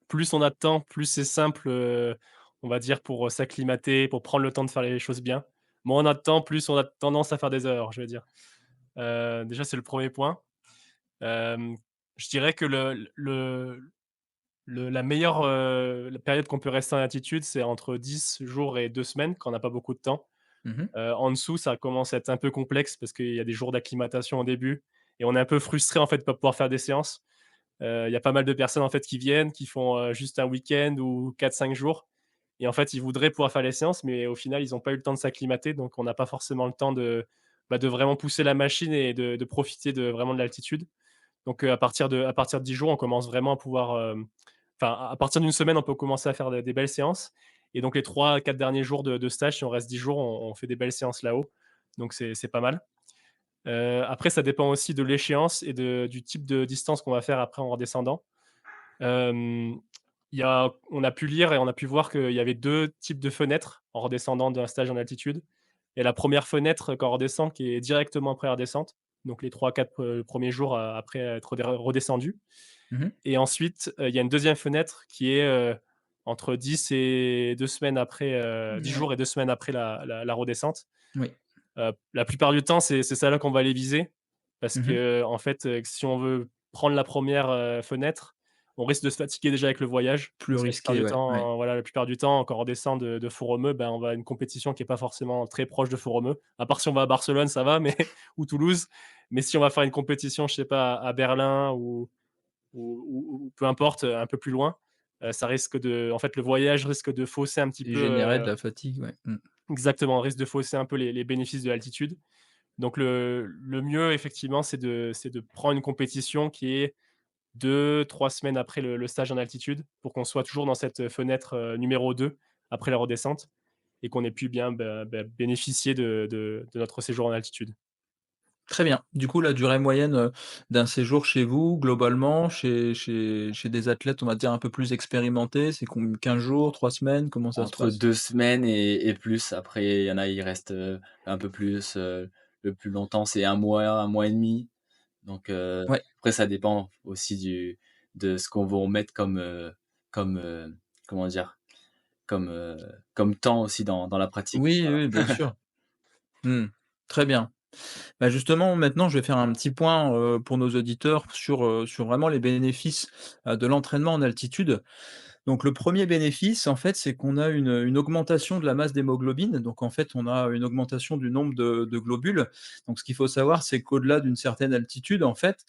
Plus on a de temps, plus c'est simple, on va dire pour, s'acclimater, pour prendre le temps de faire les choses bien. Moins on a de temps, plus on a tendance à faire des erreurs, je veux dire. Déjà, c'est le premier point. Hem, je dirais que la meilleure, la période qu'on peut rester en altitude, c'est entre 10 jours et 2 semaines quand on n'a pas beaucoup de temps. Mmh. En dessous, ça commence à être un peu complexe parce qu'il y a des jours d'acclimatation au début et on est un peu frustré, en fait, de pas pouvoir faire des séances. Il y a pas mal de personnes, en fait, qui viennent, qui font, juste un week-end ou 4-5 jours et en fait, ils voudraient pouvoir faire les séances mais au final, ils ont pas eu le temps de s'acclimater donc on n'a pas forcément le temps de vraiment pousser la machine et de profiter vraiment de l'altitude. Donc à partir de 10 jours, on commence vraiment à pouvoir, enfin, à partir d'une semaine, on peut commencer à faire des belles séances et donc les 3-4 derniers jours de stage, si on reste 10 jours, on fait des belles séances là-haut, donc c'est pas mal. Après ça dépend aussi de l'échéance et du type de distance qu'on va faire après en redescendant. Hem, on a pu lire et on a pu voir qu'il y avait 2 types de fenêtres en redescendant d'un stage en altitude. Et la première fenêtre quand on redescend qui est directement après la redescente, donc les 3-4 premiers jours, après être redescendu. Mmh. Et ensuite, il y a une deuxième fenêtre qui est, entre 10 et 2 semaines après, 10 Ouais. jours et 2 semaines après la redescente. Oui. La plupart du temps, c'est celle-là qu'on va aller viser parce Mmh. qu'en fait, si on veut prendre la première fenêtre, on risque de se fatiguer déjà avec le voyage. Plus Parce que la plupart risqué, du ouais, ouais. temps, voilà, la plupart du temps, quand on redescend de Font-Romeu, ben, on va à une compétition qui est pas forcément très proche de Font-Romeu. À part si on va à Barcelone, ça va, mais ou Toulouse. Mais si on va faire une compétition, je sais pas, à Berlin ou peu importe, un peu plus loin, ça risque en fait, le voyage risque de fausser un petit Et peu, générer de la fatigue, ouais. Mmh. exactement, risque de fausser un peu les bénéfices de l'altitude. Donc le mieux effectivement, c'est de prendre une compétition qui est 2-3 semaines après le stage en altitude pour qu'on soit toujours dans cette fenêtre, numéro 2 après la redescente et qu'on ait pu bien, bénéficier de notre séjour en altitude. Très bien. Du coup, la durée moyenne, d'un séjour chez vous, globalement, chez des athlètes, on va dire un peu plus expérimentés, c'est 15 jours, 3 semaines? Comment ça se Entre passe? 2 semaines et plus. Après, il y en a, ils restent, un peu plus, le plus longtemps, c'est un mois et demi. Donc, Ouais. après ça dépend aussi de ce qu'on va mettre comme, comment dire? Comme, comme temps aussi dans la pratique. Oui, Voilà. oui, bien sûr. Mmh. Très bien. Bah, justement, maintenant, je vais faire un petit point, pour nos auditeurs sur vraiment les bénéfices, de l'entraînement en altitude. Donc le premier bénéfice, en fait, c'est qu'on a une augmentation de la masse d'hémoglobine. Donc en fait, on a une augmentation du nombre de globules. Donc ce qu'il faut savoir, c'est qu'au-delà d'une certaine altitude, en fait,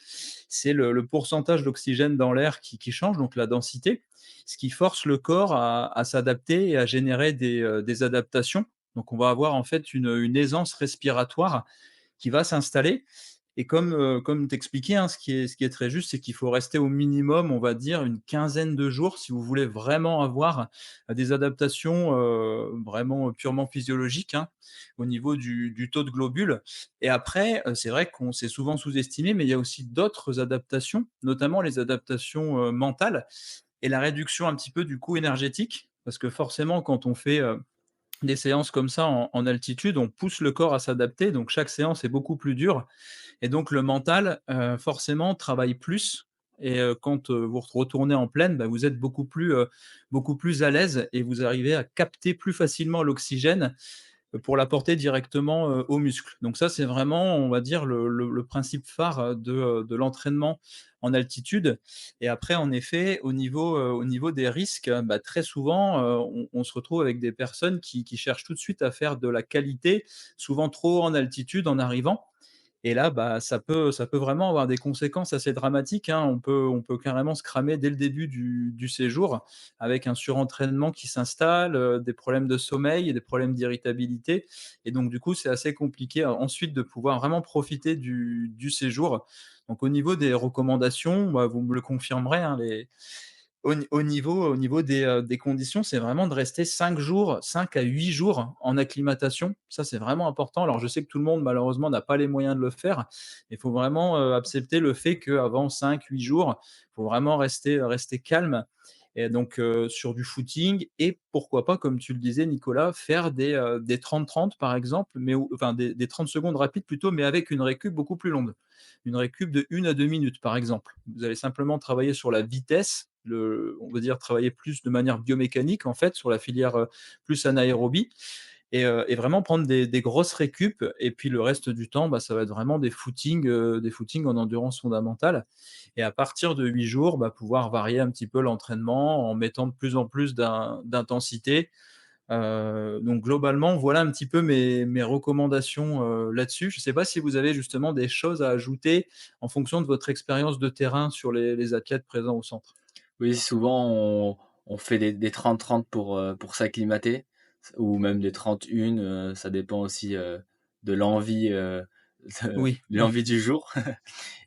c'est le pourcentage d'oxygène dans l'air qui change, donc la densité, ce qui force le corps à s'adapter et à générer des adaptations. Donc on va avoir en fait une aisance respiratoire qui va s'installer. Et comme t'expliquais, hein, ce qui est très juste, c'est qu'il faut rester au minimum, on va dire, une quinzaine de jours si vous voulez vraiment avoir des adaptations, vraiment purement physiologiques, hein, au niveau du taux de globules. Et après, c'est vrai qu'on s'est souvent sous-estimé, mais il y a aussi d'autres adaptations, notamment les adaptations, mentales et la réduction un petit peu du coût énergétique. parce que forcément quand on fait, des séances comme ça en altitude, on pousse le corps à s'adapter, donc chaque séance est beaucoup plus dure et donc le mental, forcément travaille plus et quand, vous retournez en plaine, bah, vous êtes beaucoup plus à l'aise et vous arrivez à capter plus facilement l'oxygène, pour l'apporter directement, aux muscles. Donc ça, c'est vraiment, on va dire, le principe phare, de l'entraînement en altitude et après, en effet, au niveau des risques, bah, très souvent, on se retrouve avec des personnes qui cherchent tout de suite à faire de la qualité, souvent trop en altitude en arrivant et là, bah, ça peut vraiment avoir des conséquences assez dramatiques, hein. On peut carrément se cramer dès le début du séjour avec un surentraînement qui s'installe, des problèmes de sommeil et des problèmes d'irritabilité et donc du coup, c'est assez compliqué, ensuite de pouvoir vraiment profiter du séjour. Donc au niveau des recommandations, bah, vous me le confirmerez, hein, les au niveau des conditions, c'est vraiment de rester 5 jours, 5 à 8 jours en acclimatation. Ça, c'est vraiment important. Alors, je sais que tout le monde, malheureusement, n'a pas les moyens de le faire. Il faut vraiment, accepter le fait qu'avant 5, 8 jours, il faut vraiment rester calme et donc sur du footing et pourquoi pas, comme tu le disais Nicolas, faire des 30-30 par exemple, mais enfin des 30 secondes rapides plutôt, mais avec une récup beaucoup plus longue. Une récup de 1 à 2 minutes par exemple. Vous allez simplement travailler sur la vitesse, on va dire travailler plus de manière biomécanique en fait sur la filière, plus anaérobie et vraiment prendre des grosses récup et puis le reste du temps, bah, ça va être vraiment des footings en endurance fondamentale et à partir de 8 jours, bah, pouvoir varier un petit peu l'entraînement en mettant de plus en plus d'intensité. Donc globalement, voilà un petit peu mes recommandations, là-dessus. Je ne sais pas si vous avez justement des choses à ajouter en fonction de votre expérience de terrain sur les athlètes présents au centre? Oui, souvent on fait des 30-30 pour s'acclimater ou même des 31, ça dépend aussi, de l'envie, Oui, de l'envie du jour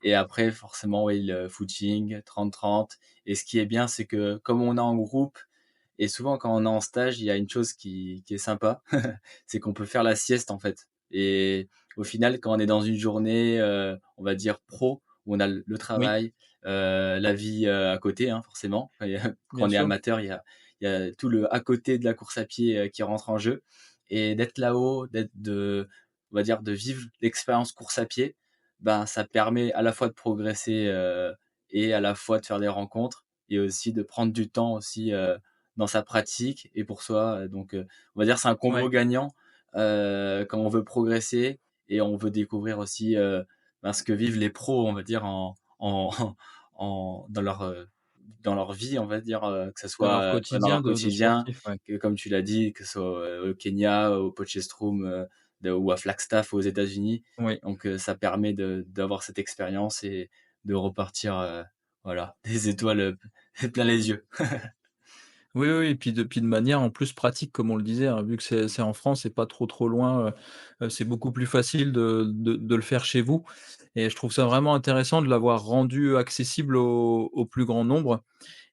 et après forcément, oui, le footing 30-30 et ce qui est bien, c'est que comme on est en groupe et souvent quand on est en stage, il y a une chose qui est sympa, c'est qu'on peut faire la sieste, en fait et au final, quand on est dans une journée, on va dire pro, où on a le oui, travail, la vie, à côté, hein, forcément. Enfin, quand bien on est sûr. amateur, il y a tout le à côté de la course à pied, qui rentre en jeu et d'être là-haut, on va dire, de vivre l'expérience course à pied, ben, ça permet à la fois de progresser, et à la fois de faire des rencontres et aussi de prendre du temps aussi, dans sa pratique et pour soi, donc on va dire c'est un combo Ouais. gagnant, quand on veut progresser et on veut découvrir aussi, ben, ce que vivent les pros, on va dire en dans leur vie, on va dire, que ce Dans leur soit, dans quotidien leur de quotidien, sportif, ouais. que comme tu l'as dit, que ce soit, au Kenya, au Potchefstroom, ou à Flagstaff aux États-Unis. Oui. Donc ça permet d'avoir cette expérience et de repartir, voilà, des étoiles, plein les yeux. Oui, oui, et puis de manière en plus pratique comme on le disait, hein, vu que c'est en France, c'est pas trop loin, c'est beaucoup plus facile de le faire chez vous et je trouve ça vraiment intéressant de l'avoir rendu accessible au plus grand nombre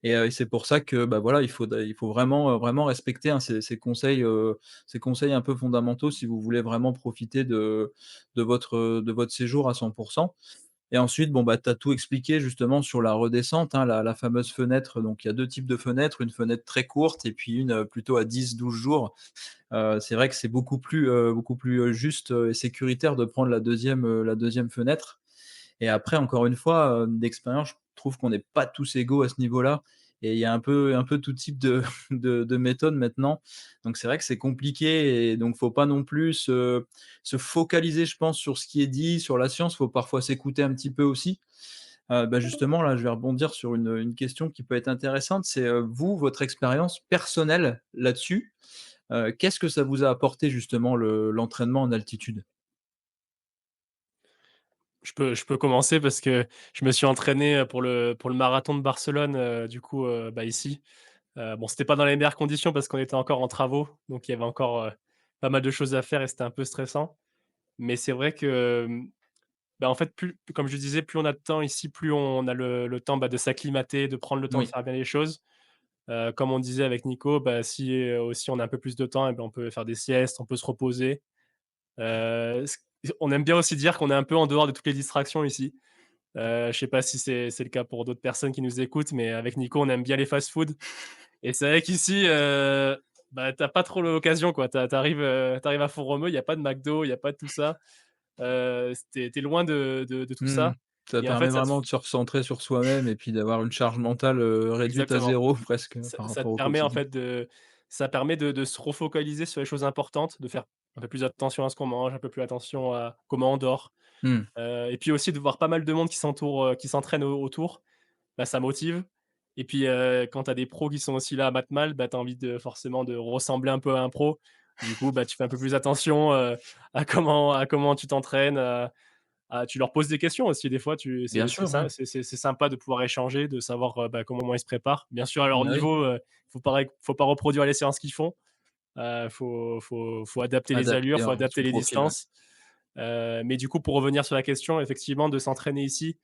et c'est pour ça que, bah, voilà, il faut vraiment, vraiment respecter, hein, ces conseils un peu fondamentaux si vous voulez vraiment profiter de votre séjour à 100. Et ensuite, bon, bah, tu as tout expliqué justement sur la redescente, hein, la fameuse fenêtre. Donc il y a 2 types de fenêtres, une fenêtre très courte et puis une, plutôt à 10, 12 jours. C'est vrai que c'est beaucoup plus, juste, et sécuritaire de prendre la deuxième fenêtre. Et après, encore une fois, d'expérience, je trouve qu'on n'est pas tous égaux à ce niveau-là et il y a un peu tout type de de méthodes maintenant. Donc c'est vrai que c'est compliqué et donc faut pas non plus se focaliser, je pense, sur ce qui est dit, sur la science. Faut parfois s'écouter un petit peu aussi. Bah, justement, là, je vais rebondir sur une question qui peut être intéressante. C'est, vous, votre expérience personnelle là-dessus, qu'est-ce que ça vous a apporté justement l'entraînement en altitude? Je peux commencer parce que je me suis entraîné, pour le marathon de Barcelone, du coup, bah, ici. Bon, c'était pas dans les meilleures conditions parce qu'on était encore en travaux, donc il y avait encore, pas mal de choses à faire et c'était un peu stressant. Mais c'est vrai que, bah, en fait, plus comme je disais, plus on a de temps ici, plus on a le temps, bah, de s'acclimater, de prendre le temps de Oui, faire bien les choses. Comme on disait avec Nico, bah, si, aussi on a un peu plus de temps et ben, on peut faire des siestes, on peut se reposer. Ce On aime bien aussi dire qu'on est un peu en dehors de toutes les distractions ici. Je sais pas si c'est le cas pour d'autres personnes qui nous écoutent, mais avec Nico, on aime bien les fast-food. Et c'est vrai qu'ici, bah, tu pas trop l'occasion, quoi. Tu arrives, à Font-Romeu, il y a pas de McDo, il y a pas de tout ça. Tu loin de tout Mmh. ça Ça et en fait, permet vraiment de se recentrer sur soi-même et puis d'avoir une charge mentale, réduite à exactement. zéro presque, par Ça te rapport au permet, en quotidien. fait, ça permet de se refocaliser sur les choses importantes, de faire un peu plus attention à ce qu'on mange, un peu plus attention à comment on dort, Mmh. et puis aussi de voir pas mal de monde qui s'entoure, qui s'entraîne autour. Bah, ça motive et puis, quand tu as des pros qui sont aussi là à battre mal, bah, tu as envie de forcément de ressembler un peu à un pro. Du coup, bah, tu fais un peu plus attention, à comment tu t'entraînes, tu leur poses des questions aussi des fois, Bien c'est sûr, ouais. ça c'est sympa de pouvoir échanger, de savoir, bah, comment ils se préparent. Bien sûr à leur Bah, oui, niveau, faut pas reproduire les séances qu'ils font, faut adapter les allures, adapté faut en adapter fonction du les profil, ouais. distances. Mais du coup, pour revenir sur la question, effectivement, de s'entraîner ici,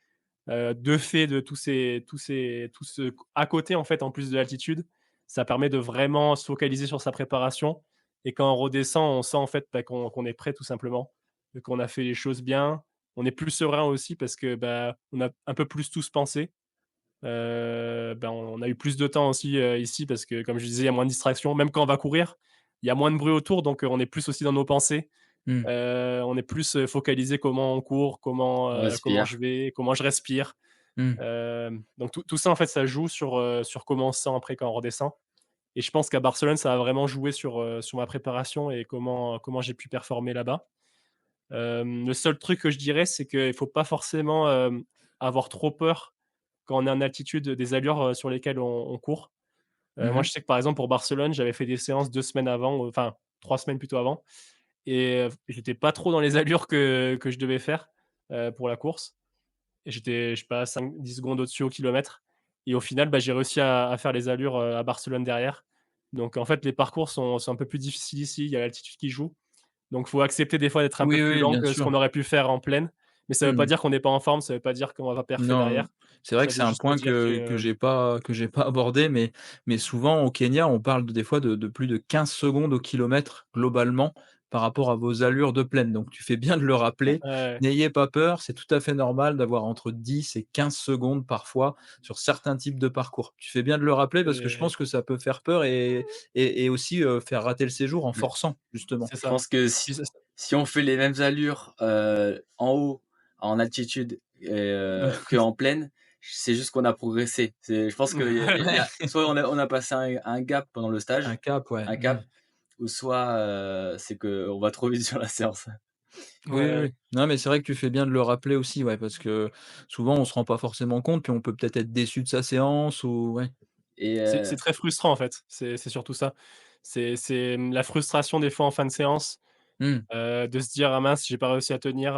de fait de tout ce à côté, en fait, en plus de l'altitude, ça permet de vraiment se focaliser sur sa préparation et quand on redescend, on sent, en fait, bah, qu'on est prêt tout simplement, qu'on a fait les choses bien. On est plus serein aussi parce que, bah, on a un peu plus tous pensé. Bah, on a eu plus de temps aussi, ici parce que, comme je disais, il y a moins de distractions. Même quand on va courir, il y a moins de bruit autour donc on est plus aussi dans nos pensées. Mmh. On est plus, focalisé comment on court, On comment je respire. vais, comment je respire. Mmh. Donc tout ça, en fait, ça joue sur comment on se sent après quand on redescend et je pense qu'à Barcelone, ça a vraiment joué sur ma préparation et comment j'ai pu performer là-bas. Le seul truc que je dirais, c'est qu'il faut pas forcément, avoir trop peur quand on est en altitude des allures, sur lesquelles on court. Moi, Mmh. je sais que, par exemple, pour Barcelone, j'avais fait des séances 2 semaines avant, enfin 3 semaines plutôt avant et j'étais pas trop dans les allures que je devais faire, pour la course et j'étais, je sais pas, 5-10 secondes au-dessus au kilomètre et au final, bah, j'ai réussi à faire les allures, à Barcelone derrière. Donc en fait, les parcours sont un peu plus difficiles ici, il y a l'altitude qui joue. Donc faut accepter des fois d'être un peu Oui, plus oui, lent bien que ce sûr. qu'on aurait pu faire en plaine, mais ça veut pas Mmh. dire qu'on n'est pas en forme, ça veut pas dire qu'on va pas perfer Non, derrière. c'est vrai Ça que c'est veut un juste point dire que que j'ai pas abordé, mais souvent au Kenya, on parle des fois de plus de 15 secondes au kilomètre globalement par rapport à vos allures de plaine. Donc tu fais bien de le rappeler. ouais, N'ayez pas peur, c'est tout à fait normal d'avoir entre 10 et 15 secondes parfois sur certains types de parcours. Tu fais bien de le rappeler parce que je c'est pense que ça peut faire peur et aussi, faire rater le séjour en Mais forçant justement. c'est je ça. pense que Puis ça si on fait les mêmes allures, en haut, en altitude qu'en plaine, c'est juste qu'on a progressé. Je pense qu'il y a Ouais, soit on a passé un gap pendant le un stage, cap, ouais. un Mmh. cap, ou soit, c'est qu'on va trop vite sur la séance. Oui, oui, ouais, oui. Non, mais c'est vrai que tu fais bien de le rappeler aussi, ouais, parce que souvent on se rend pas forcément compte, puis on peut peut-être être déçu de sa séance ou ouais. Et c'est très frustrant en fait, c'est surtout ça. La frustration des fois en fin de séance, Mmh. de se dire: «Ah mince, j'ai pas réussi à tenir,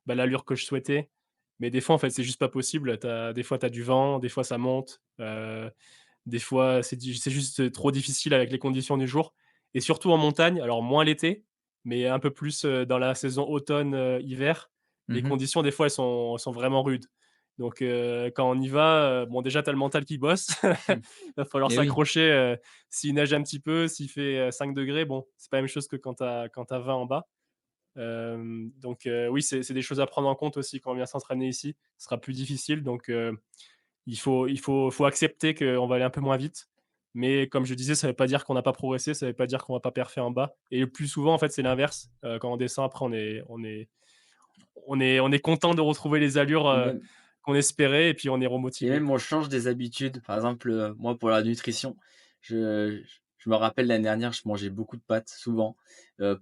bah, l'allure que je souhaitais». Mais des fois, en fait, c'est juste pas possible. Des fois, tu as du vent, des fois ça monte, des fois c'est juste trop difficile avec les conditions du jour et surtout en montagne, alors moins l'été, mais un peu plus, dans la saison automne, hiver, les Mmh. conditions des fois elles sont vraiment rudes. Donc quand on y va, bon déjà tu as le mental qui bosse, Mmh. va falloir Et oui. s'accrocher, s'il neige un petit peu, s'il fait, 5 degrés, bon, c'est pas la même chose que quand tu as 20 en bas. Donc oui, c'est des choses à prendre en compte aussi quand on vient s'entraîner ici. Ce sera plus difficile donc faut accepter qu'on va aller un peu moins vite. Mais comme je disais, ça ne veut pas dire qu'on n'a pas progressé, ça ne veut pas dire qu'on va pas perfer en bas et le plus souvent, en fait, c'est l'inverse. Quand on descend après, on est content de retrouver les allures, et même qu'on espérait et puis on est et remotivé. même on change des habitudes. Par exemple, moi pour la nutrition, je me rappelle l'année dernière, je mangeais beaucoup de pâtes, souvent,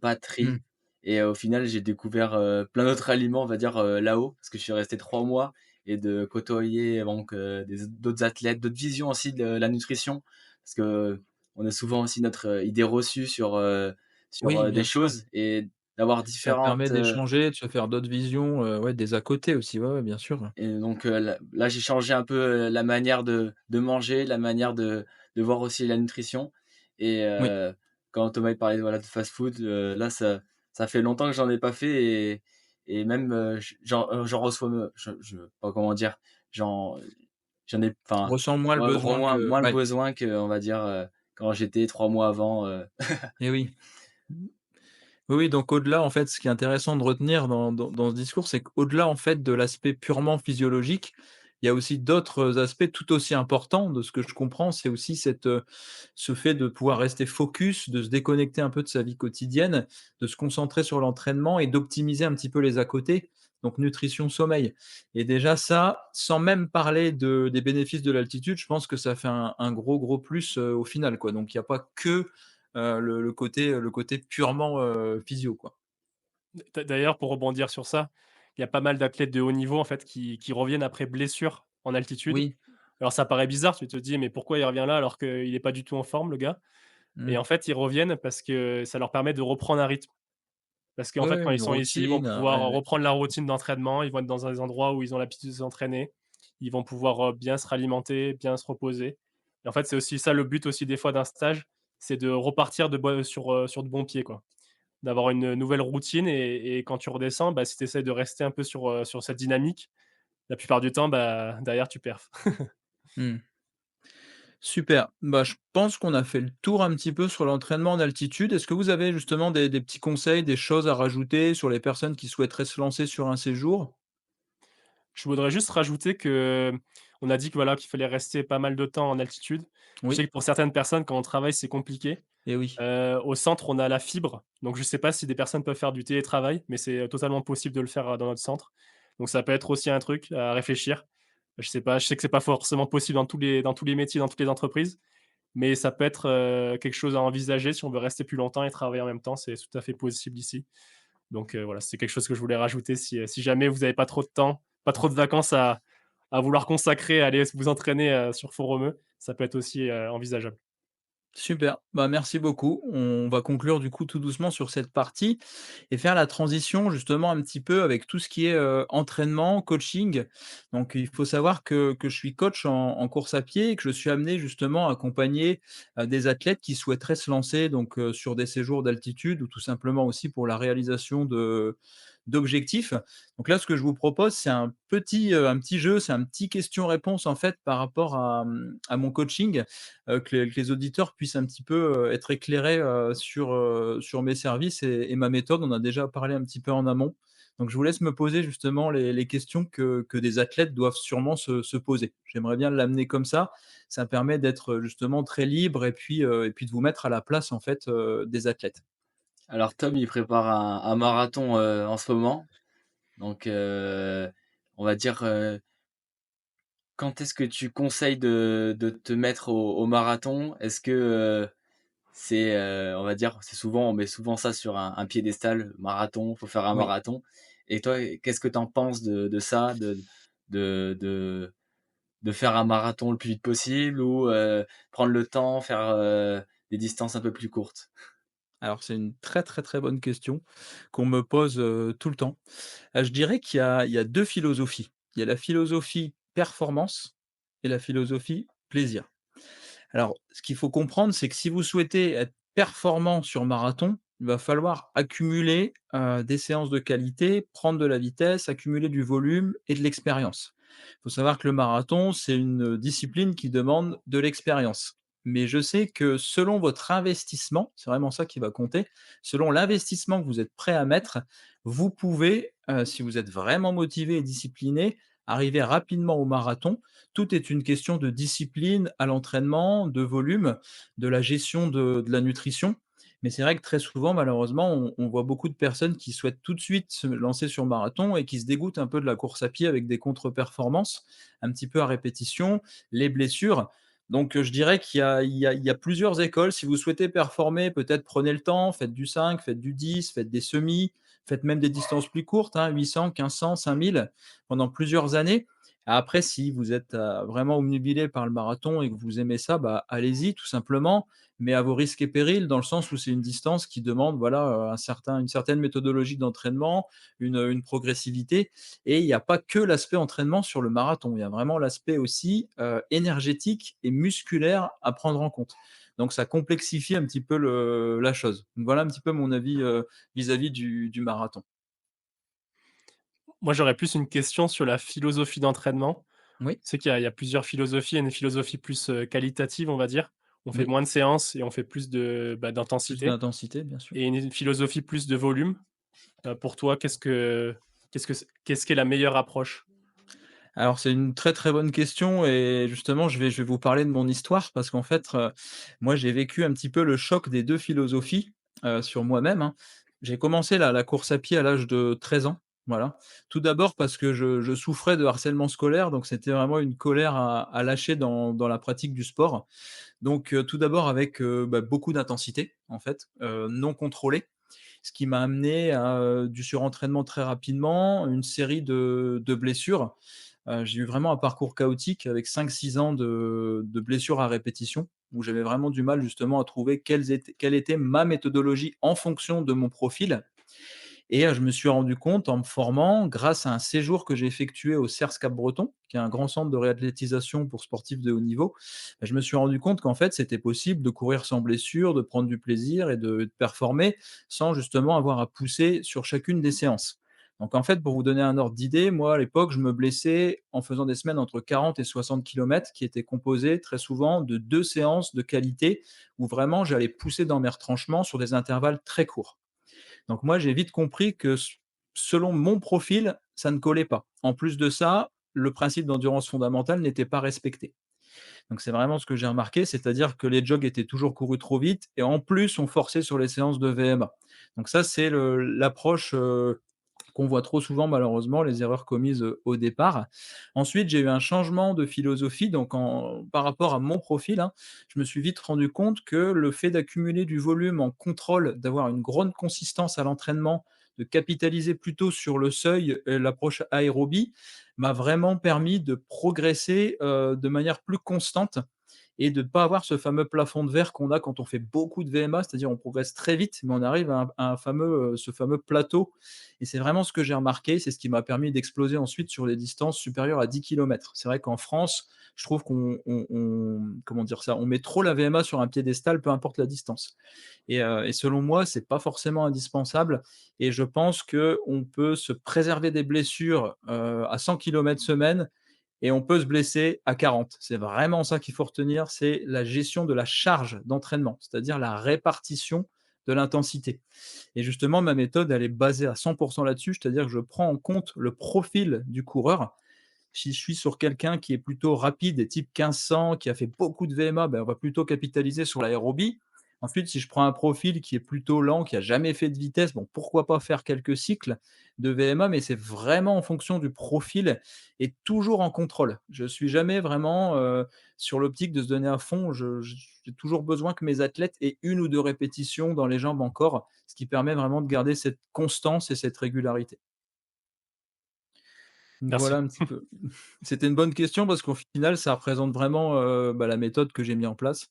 pâtes, riz Mmh. et au final, j'ai découvert, plein d'autres aliments, on va dire, là-haut, parce que je suis resté 3 mois et de côtoyer donc des d'autres athlètes, d'autres visions aussi de la nutrition. Parce qu'on a souvent aussi notre, idée reçue sur, Oui, des bien sûr. choses et d'avoir Ça permet différentes, d'échanger, de se faire d'autres visions, ouais, des à côté aussi, ouais, ouais, bien sûr. et donc là, j'ai changé un peu, la manière de manger, la manière de voir aussi la nutrition et Oui. quand Thomas il parlait, voilà, de fast-food, là, ça fait longtemps que j'en ai pas fait et même, j'en reçois me je pas comment dire? J'en j'en ai Tu enfin, ressens moins le ouais, besoin que moins le ouais, besoin qu'on va dire, quand j'étais 3 mois avant, et oui. Oui, oui, donc au-delà, en fait, ce qui est intéressant de retenir dans ce discours, c'est qu'au-delà, en fait, de l'aspect purement physiologique, il y a aussi d'autres aspects tout aussi importants de ce que je comprends, c'est aussi ce fait de pouvoir rester focus, de se déconnecter un peu de sa vie quotidienne, de se concentrer sur l'entraînement et d'optimiser un petit peu les à côté, donc nutrition, sommeil. Et déjà ça, sans même parler des bénéfices de l'altitude, je pense que ça fait un gros, gros plus, au final, quoi. Donc il y a pas que, le côté purement, physio, quoi. D'ailleurs, pour rebondir sur ça, il y a pas mal d'athlètes de haut niveau, en fait, qui reviennent après blessure en altitude. Oui. Alors ça paraît bizarre, tu te dis: «Mais pourquoi il revient là alors qu'il est pas du tout en forme le gars?» Et Mmh. en fait, ils reviennent parce que ça leur permet de reprendre un rythme. Parce qu'en Ouais, fait, ouais, quand ils une sont ici, ils vont routine, pouvoir ouais, ouais. reprendre la routine d'entraînement, ils vont être dans des endroits où ils ont l'habitude de s'entraîner, ils vont pouvoir, bien se ralimenter, bien se reposer et en fait, c'est aussi ça le but aussi des fois d'un stage, c'est de repartir sur de bons pieds, quoi. D'avoir une nouvelle routine et quand tu redescends, bah, si tu essaies de rester un peu sur cette dynamique, la plupart du temps, bah, derrière tu perfs. Mmh. Super. Bah, je pense qu'on a fait le tour un petit peu sur l'entraînement en altitude. Est-ce que vous avez justement des petits conseils, des choses à rajouter sur les personnes qui souhaiteraient se lancer sur un séjour? Je voudrais juste rajouter que on a dit que voilà, qu'il fallait rester pas mal de temps en altitude. Je sais Oui? que pour certaines personnes, quand on travaille, c'est compliqué. Eh oui. Au centre, on a la fibre, donc je sais pas si des personnes peuvent faire du télétravail, mais c'est, totalement possible de le faire, dans notre centre. Donc ça peut être aussi un truc à réfléchir. Je sais pas, je sais que c'est pas forcément possible dans tous les métiers, dans toutes les entreprises, mais ça peut être, quelque chose à envisager si on veut rester plus longtemps et travailler en même temps, c'est tout à fait possible ici. Donc voilà, c'est quelque chose que je voulais rajouter si jamais vous avez pas trop de temps, pas trop de vacances à vouloir consacrer à aller vous entraîner, sur Font-Romeu, ça peut être aussi, envisageable. Super, bah, merci beaucoup. On va conclure du coup tout doucement sur cette partie et faire la transition justement un petit peu avec tout ce qui est, entraînement, coaching. Donc il faut savoir que je suis coach en course à pied et que je suis amené justement à accompagner, des athlètes qui souhaiteraient se lancer donc, sur des séjours d'altitude ou tout simplement aussi pour la réalisation d'objectifs. Donc là, ce que je vous propose, c'est un petit jeu, c'est un petit question-réponse en fait par rapport à mon coaching, que les auditeurs puissent un petit peu, être éclairés, sur mes services et ma méthode. On a déjà parlé un petit peu en amont. Donc je vous laisse me poser justement les questions que des athlètes doivent sûrement se poser. J'aimerais bien l'amener comme ça. Ça permet d'être, justement très libre et puis de vous mettre à la place en fait, des athlètes. Alors Tom, il prépare un marathon, en ce moment, donc on va dire, quand est-ce que tu conseilles de te mettre au marathon? Est-ce que, c'est, on va dire, c'est souvent on met souvent ça sur un piédestal, marathon, faut faire un Oui. marathon et toi, qu'est-ce que tu en penses de ça? De de de faire un marathon le plus vite possible ou, prendre le temps, faire, des distances un peu plus courtes? Alors c'est une très, très, très bonne question qu'on me pose, tout le temps. Je dirais qu'il y a 2 philosophies. Il y a la philosophie performance et la philosophie plaisir. Alors, ce qu'il faut comprendre, c'est que si vous souhaitez être performant sur marathon, il va falloir accumuler, des séances de qualité, prendre de la vitesse, accumuler du volume et de l'expérience. Il faut savoir que le marathon, c'est une discipline qui demande de l'expérience. Mais je sais que selon votre investissement, c'est vraiment ça qui va compter, selon l'investissement que vous êtes prêt à mettre, vous pouvez, si vous êtes vraiment motivé et discipliné, arriver rapidement au marathon. Tout est une question de discipline à l'entraînement, de volume, de la gestion de la nutrition. Mais c'est vrai que très souvent, malheureusement, on voit beaucoup de personnes qui souhaitent tout de suite se lancer sur le marathon et qui se dégoûtent un peu de la course à pied avec des contre-performances, un petit peu à répétition, les blessures. Donc, je dirais qu'il y a plusieurs écoles. Si vous souhaitez performer, peut-être prenez le temps, faites du 5, faites du 10, faites des semis, faites même des distances plus courtes, hein, 800, 1500, 5000 pendant plusieurs années. Après, si vous êtes, vraiment obnubilé par le marathon et que vous aimez ça, bah, allez-y tout simplement, mais à vos risques et périls, dans le sens où c'est une distance qui demande, voilà, une certaine méthodologie d'entraînement, une progressivité et il n'y a pas que l'aspect entraînement sur le marathon. Il y a vraiment l'aspect aussi, énergétique et musculaire à prendre en compte. Donc ça complexifie un petit peu la chose. Donc voilà un petit peu mon avis, vis-à-vis du marathon. Moi, j'aurais plus une question sur la philosophie d'entraînement. Oui, C'est qu'il y a plusieurs philosophies. Il y a une philosophie plus, qualitative, on va dire. On fait oui, moins de séances et on fait plus plus d'intensité d'intensité, bien sûr. et une philosophie plus de volume. Pour toi, qu'est-ce qu'est la meilleure approche? Alors c'est une très, très bonne question et justement je vais vous parler de mon histoire parce qu'en fait, moi j'ai vécu un petit peu le choc des 2 philosophies, sur moi-même, hein. J'ai commencé la course à pied à l'âge de 13 ans, voilà. Tout d'abord parce que je souffrais de harcèlement scolaire, donc c'était vraiment une colère à lâcher dans la pratique du sport. Donc, tout d'abord avec, beaucoup d'intensité en fait, non contrôlée. Ce qui m'a amené à, du surentraînement très rapidement, une série de blessures. J'ai eu vraiment un parcours chaotique avec 5-6 ans de blessures à répétition, où j'avais vraiment du mal justement à trouver quelle était ma méthodologie en fonction de mon profil. Et je me suis rendu compte en me formant, grâce à un séjour que j'ai effectué au CERS Cap-Breton, qui est un grand centre de réathlétisation pour sportifs de haut niveau, je me suis rendu compte qu'en fait, c'était possible de courir sans blessure, de prendre du plaisir et de performer sans justement avoir à pousser sur chacune des séances. Donc en fait, pour vous donner un ordre d'idée, moi à l'époque, je me blessais en faisant des semaines entre 40 et 60 kilomètres qui étaient composées très souvent de 2 séances de qualité où vraiment j'allais pousser dans mes retranchements sur des intervalles très courts. Donc moi, j'ai vite compris que selon mon profil, ça ne collait pas. En plus de ça, le principe d'endurance fondamentale n'était pas respecté. Donc c'est vraiment ce que j'ai remarqué, c'est-à-dire que les jogs étaient toujours courus trop vite et en plus on forçait sur les séances de VMA. Donc ça, c'est l'approche qu'on voit trop souvent malheureusement, les erreurs commises au départ. Ensuite, j'ai eu un changement de philosophie, donc par rapport à mon profil, hein, je me suis vite rendu compte que le fait d'accumuler du volume en contrôle, d'avoir une grande consistance à l'entraînement, de capitaliser plutôt sur le seuil et l'approche aérobie, m'a vraiment permis de progresser de manière plus constante et de ne pas avoir ce fameux plafond de verre qu'on a quand on fait beaucoup de VMA, c'est-à-dire on progresse très vite, mais on arrive à un fameux, ce fameux plateau. Et c'est vraiment ce que j'ai remarqué, c'est ce qui m'a permis d'exploser ensuite sur les distances supérieures à 10 kilomètres. C'est vrai qu'en France, je trouve comment dire ça, on met trop la VMA sur un piédestal, peu importe la distance. Et selon moi, c'est pas forcément indispensable. Et je pense qu'on peut se préserver des blessures à 100 kilomètres semaine et on peut se blesser à 40. C'est vraiment ça qu'il faut retenir, c'est la gestion de la charge d'entraînement, c'est-à-dire la répartition de l'intensité. Et justement, ma méthode, elle est basée à 100% là-dessus, c'est-à-dire que je prends en compte le profil du coureur. Si je suis sur quelqu'un qui est plutôt rapide et type 1500, qui a fait beaucoup de VMA, ben, on va plutôt capitaliser sur l'aérobie. Ensuite, si je prends un profil qui est plutôt lent, qui a jamais fait de vitesse, bon, pourquoi pas faire quelques cycles de VMA, mais c'est vraiment en fonction du profil et toujours en contrôle. Je suis jamais vraiment sur l'optique de se donner à fond. J'ai toujours besoin que mes athlètes aient 1 ou 2 répétitions dans les jambes encore, ce qui permet vraiment de garder cette constance et cette régularité. Donc Merci. voilà un petit peu. C'était une bonne question parce qu'au final, ça représente vraiment, la méthode que j'ai mis en place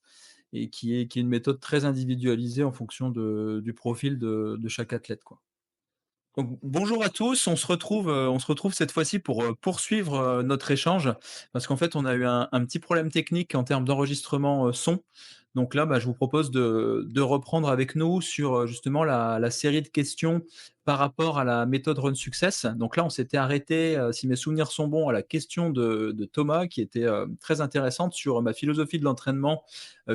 et qui est une méthode très individualisée en fonction du profil de chaque athlète, quoi. Donc bonjour à tous, on se retrouve cette fois-ci pour, poursuivre, notre échange parce qu'en fait, on a eu un petit problème technique en termes d'enregistrement, son. Donc là, je vous propose de reprendre avec nous sur, justement la série de questions par rapport à la méthode Run Success. Donc là, on s'était arrêté, si mes souvenirs sont bons, à la question de Thomas qui était, très intéressante sur ma philosophie de l'entraînement,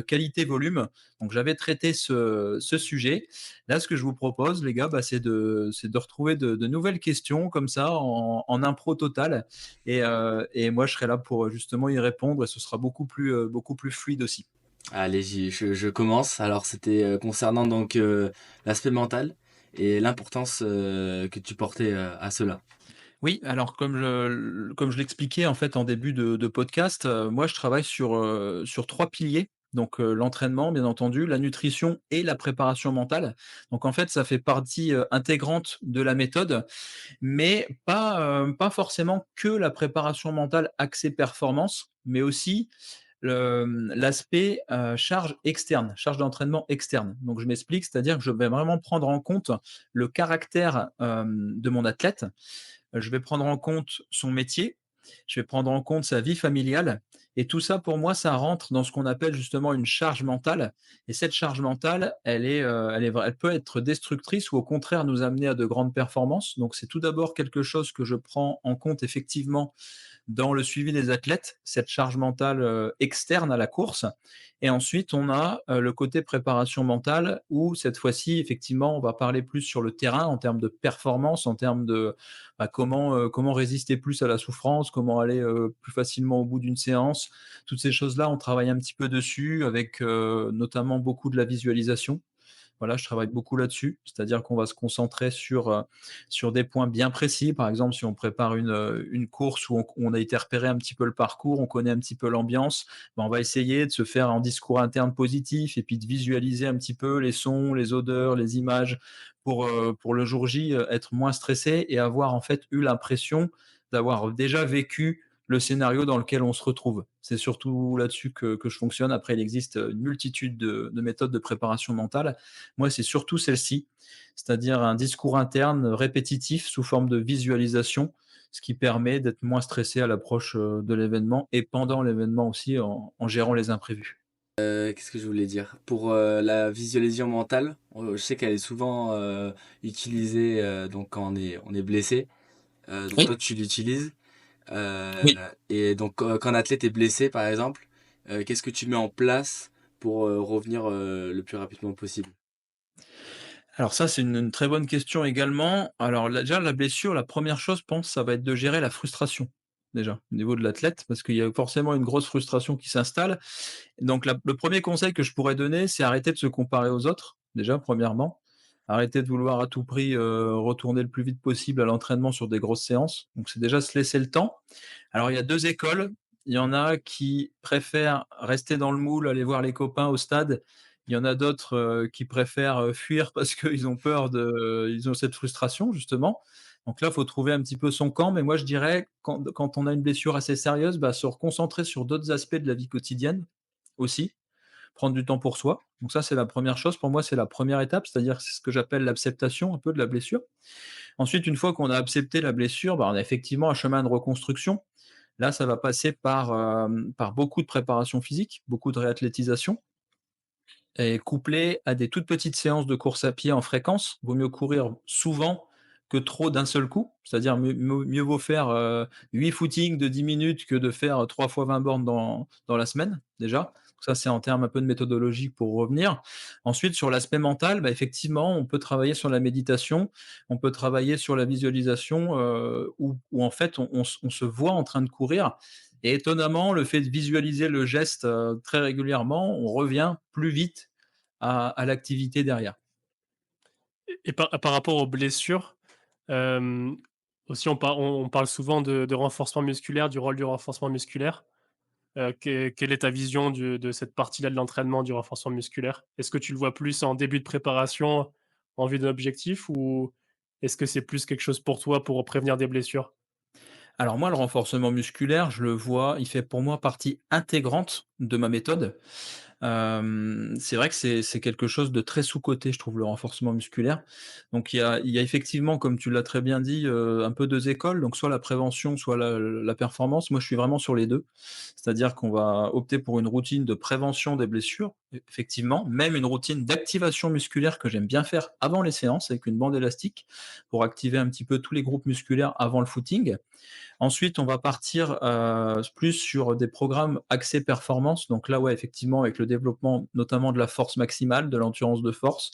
qualité-volume. Donc j'avais traité ce sujet. Là, ce que je vous propose, les gars, c'est de retrouver de nouvelles questions comme ça en impro total et moi, je serai là pour, justement y répondre et ce sera beaucoup plus fluide aussi. Allez, je commence. Alors c'était, concernant donc, l'aspect mental et l'importance, que tu portais, à cela. Oui, alors comme je l'expliquais en fait en début de podcast, moi je travaille sur 3 piliers. Donc, l'entraînement bien entendu, la nutrition et la préparation mentale. Donc en fait, ça fait partie, intégrante de la méthode, mais pas forcément que la préparation mentale axée performance, mais aussi l'aspect, charge externe, charge d'entraînement externe. Donc je m'explique, c'est-à-dire que je vais vraiment prendre en compte le caractère, de mon athlète. Je vais prendre en compte son métier, je vais prendre en compte sa vie familiale et tout ça pour moi, ça rentre dans ce qu'on appelle justement une charge mentale et cette charge mentale, elle peut être destructrice ou au contraire nous amener à de grandes performances. Donc c'est tout d'abord quelque chose que je prends en compte effectivement dans le suivi des athlètes, cette charge mentale, externe à la course. Et ensuite, on a, le côté préparation mentale où cette fois-ci, effectivement, on va parler plus sur le terrain en termes de performance, en termes de, bah, comment résister plus à la souffrance, comment aller, plus facilement au bout d'une séance. Toutes ces choses-là, on travaille un petit peu dessus avec, notamment beaucoup de la visualisation. Voilà, je travaille beaucoup là-dessus, c'est-à-dire qu'on va se concentrer sur des points bien précis. Par exemple, si on prépare une course où on a été repérer un petit peu le parcours, on connaît un petit peu l'ambiance, ben, on va essayer de se faire un discours interne positif et puis de visualiser un petit peu les sons, les odeurs, les images pour le jour J, être moins stressé et avoir en fait eu l'impression d'avoir déjà vécu le scénario dans lequel on se retrouve. C'est surtout là-dessus que je fonctionne. Après, il existe une multitude de méthodes de préparation mentale. Moi, c'est surtout celle-ci, c'est-à-dire un discours interne répétitif sous forme de visualisation, ce qui permet d'être moins stressé à l'approche de l'événement et pendant l'événement aussi en gérant les imprévus. Qu'est-ce que je voulais dire? Pour, la visualisation mentale, je sais qu'elle est souvent, utilisée, donc quand on est blessé. Donc toi Oui, tu l'utilises, heu oui. et donc quand un athlète est blessé par exemple, qu'est-ce que tu mets en place pour, revenir, le plus rapidement possible? Alors ça, c'est une très bonne question également. Alors déjà, la blessure, la première chose, je pense, ça va être de gérer la frustration, déjà, au niveau de l'athlète, parce qu'il y a forcément une grosse frustration qui s'installe. Donc le premier conseil que je pourrais donner, c'est arrêter de se comparer aux autres, déjà, premièrement. Arrêter de vouloir à tout prix, retourner le plus vite possible à l'entraînement sur des grosses séances. Donc c'est déjà se laisser le temps. Alors il y a 2 écoles. Il y en a qui préfèrent rester dans le moule, aller voir les copains au stade. Il y en a d'autres, qui préfèrent, fuir parce qu'ils ont peur de ils ont cette frustration justement. Donc là, il faut trouver un petit peu son camp, mais moi je dirais quand on a une blessure assez sérieuse, bah, se reconcentrer sur d'autres aspects de la vie quotidienne aussi, prendre du temps pour soi. Donc ça, c'est la première chose. Pour moi, c'est la première étape, c'est-à-dire c'est ce que j'appelle l'acceptation un peu de la blessure. Ensuite, une fois qu'on a accepté la blessure, bah, on a effectivement un chemin de reconstruction. Là, ça va passer par beaucoup de préparation physique, beaucoup de réathlétisation et couplé à des toutes petites séances de course à pied en fréquence. Vaut mieux courir souvent que trop d'un seul coup. C'est-à-dire mieux vaut faire, 8 footings de 10 minutes que de faire 3 fois 20 bornes dans la semaine, déjà. Ça, c'est en termes un peu de méthodologie pour revenir. Ensuite, sur l'aspect mental, bah, effectivement, on peut travailler sur la méditation, on peut travailler sur la visualisation, où en fait on se voit en train de courir et étonnamment, le fait de visualiser le geste, très régulièrement, on revient plus vite à l'activité derrière. Et par rapport aux blessures, hem, aussi on parle souvent de renforcement musculaire, du rôle du renforcement musculaire. Quelle est ta vision de cette partie-là de l'entraînement, du renforcement musculaire? Est-ce que tu le vois plus en début de préparation, en vue d'un objectif ou est-ce que c'est plus quelque chose pour toi pour prévenir des blessures? Alors moi, le renforcement musculaire, je le vois, il fait pour moi partie intégrante de ma méthode. C'est vrai que c'est quelque chose de très sous-coté, je trouve, le renforcement musculaire. Donc il y a effectivement, comme tu l'as très bien dit, un peu 2 écoles, donc soit la prévention, soit la performance. Moi, je suis vraiment sur les 2. C'est-à-dire qu'on va opter pour une routine de prévention des blessures, effectivement, même une routine d'activation musculaire que j'aime bien faire avant les séances avec une bande élastique pour activer un petit peu tous les groupes musculaires avant le footing. Ensuite, on va partir, plus sur des programmes axés performance. Donc là, ouais, effectivement, avec le développement notamment de la force maximale, de l'endurance de force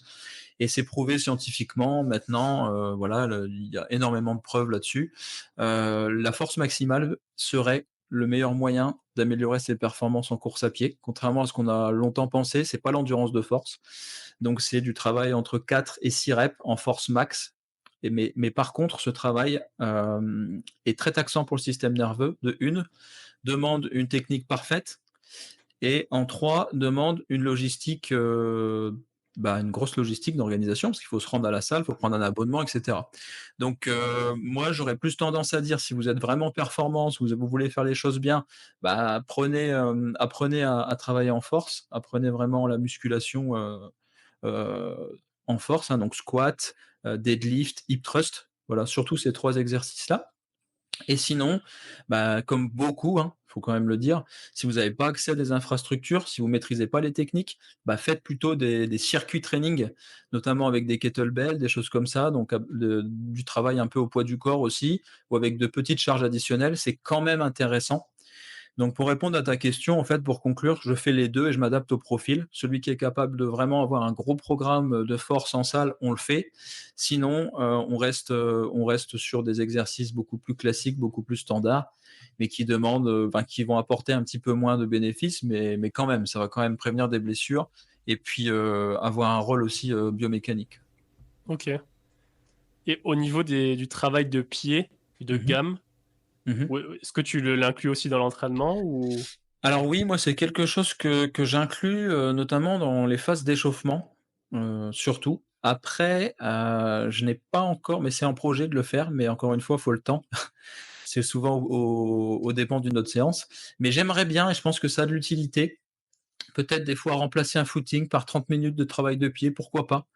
et c'est prouvé scientifiquement maintenant, voilà, il y a énormément de preuves là-dessus. La force maximale serait le meilleur moyen d'améliorer ses performances en course à pied. Contrairement à ce qu'on a longtemps pensé, c'est pas l'endurance de force. Donc c'est du travail entre 4 et 6 reps en force max mais par contre, ce travail est très taxant pour le système nerveux, de une, demande une technique parfaite et en 3 demande une logistique, bah, une grosse logistique d'organisation parce qu'il faut se rendre à la salle, il faut prendre un abonnement et cetera. Donc moi, j'aurais plus tendance à dire si vous êtes vraiment performant, si vous voulez faire les choses bien, bah, apprenez à travailler en force, apprenez vraiment la musculation, en force, hein, donc squat, deadlift, hip thrust, voilà, surtout ces 3 exercices-là. Et sinon, bah, comme beaucoup, hein, faut quand même le dire, si vous n'avez pas accès à des infrastructures, si vous maîtrisez pas les techniques, bah, faites plutôt des circuits training, notamment avec des kettlebells, des choses comme ça, donc du travail un peu au poids du corps aussi, ou avec de petites charges additionnelles, c'est quand même intéressant. Donc pour répondre à ta question, en fait, pour conclure, je fais les 2 et je m'adapte au profil. Celui qui est capable de vraiment avoir un gros programme de force en salle, on le fait. Sinon, on reste sur des exercices beaucoup plus classiques, beaucoup plus standards, mais qui demandent, enfin, qui vont apporter un petit peu moins de bénéfices, mais quand même, ça va quand même prévenir des blessures et puis, avoir un rôle aussi, biomécanique. OK. Et au niveau du travail de pied et de Mmh. gamme, Mmh. est-ce que tu l'inclus aussi dans l'entraînement ou? Alors oui, moi, c'est quelque chose que j'inclus, notamment dans les phases d'échauffement, surtout. Après, je n'ai pas encore mais c'est un projet de le faire, mais encore une fois, il faut le temps. C'est souvent aux dépens d'une autre séance. Mais j'aimerais bien et je pense que ça a de l'utilité, peut-être des fois remplacer un footing par 30 minutes de travail de pied, pourquoi pas?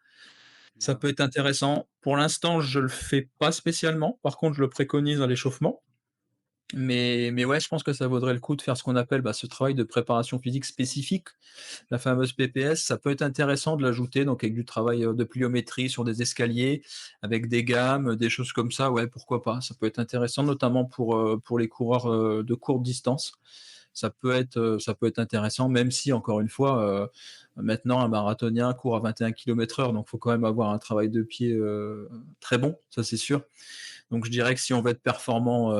Ça Ouais. peut être intéressant. Pour l'instant, je le fais pas spécialement. Par contre, je le préconise à l'échauffement. Mais ouais, je pense que ça vaudrait le coup de faire ce qu'on appelle, bah, ce travail de préparation physique spécifique, la fameuse PPS. Ça peut être intéressant de l'ajouter, donc avec du travail, de pliométrie sur des escaliers, avec des gammes, des choses comme ça, ouais, pourquoi pas? Ça peut être intéressant, notamment pour les coureurs, de courte distance. Ça peut être intéressant, même si encore une fois, maintenant un marathonien court à 21 km/h, donc il faut quand même avoir un travail de pied, très bon, ça c'est sûr. Donc je dirais que si on veut être performant,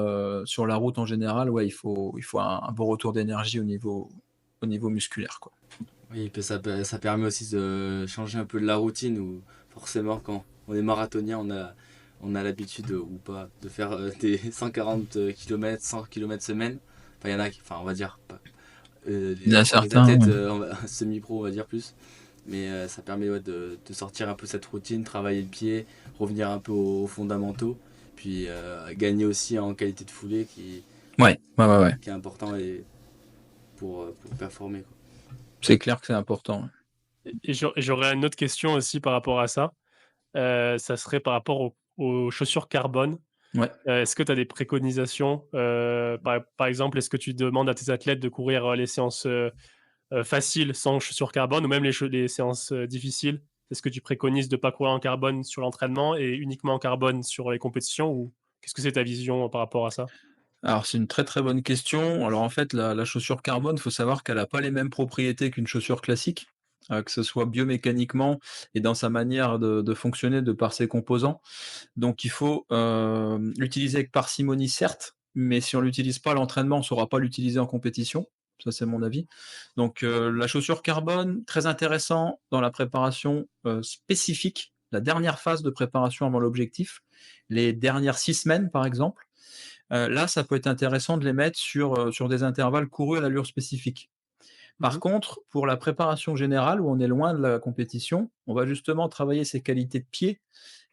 sur la route en général, ouais, il faut un bon retour d'énergie au niveau musculaire, quoi. Oui, puis ça permet aussi de changer un peu de la routine où forcément quand on est marathonien, on a l'habitude ou pas de faire des 140 km, 100 km semaine. Enfin, il y en a qui, enfin, on va dire, pas, Il y a les certains, athlètes ouais. semi-pro, on va dire plus. Mais ça permet ouais, de sortir un peu cette routine, travailler le pied, revenir un peu aux fondamentaux, puis gagner aussi en qualité de foulée Ouais, ouais, ouais, ouais. qui est important pour performer, quoi. C'est clair que c'est important. Et j'aurais une autre question aussi par rapport à ça. Ça serait par rapport aux chaussures carbone. Ouais. Est-ce que tu as des préconisations? Par exemple, est-ce que tu demandes à tes athlètes de courir, les séances, faciles sans chaussures carbone ou même les séances, difficiles? Est-ce que tu préconises de pas courir en carbone sur l'entraînement et uniquement en carbone sur les compétitions ou qu'est-ce que c'est ta vision par rapport à ça? Alors c'est une très, très bonne question. Alors en fait, la chaussure carbone, il faut savoir qu'elle a pas les mêmes propriétés qu'une chaussure classique, que ce soit biomécaniquement et dans sa manière de fonctionner de par ses composants. Donc il faut, l'utiliser avec parcimonie certes, mais si on l'utilise pas à l'entraînement, on ne saura pas l'utiliser en compétition. Ça, c'est mon avis. Donc, la chaussure carbone, très intéressant dans la préparation, spécifique, la dernière phase de préparation avant l'objectif, les dernières 6 semaines, par exemple. Là, ça peut être intéressant de les mettre sur des intervalles courus à l'allure spécifique. Mmh Par mh. contre, pour la préparation générale, où on est loin de la compétition, on va justement travailler ses qualités de pied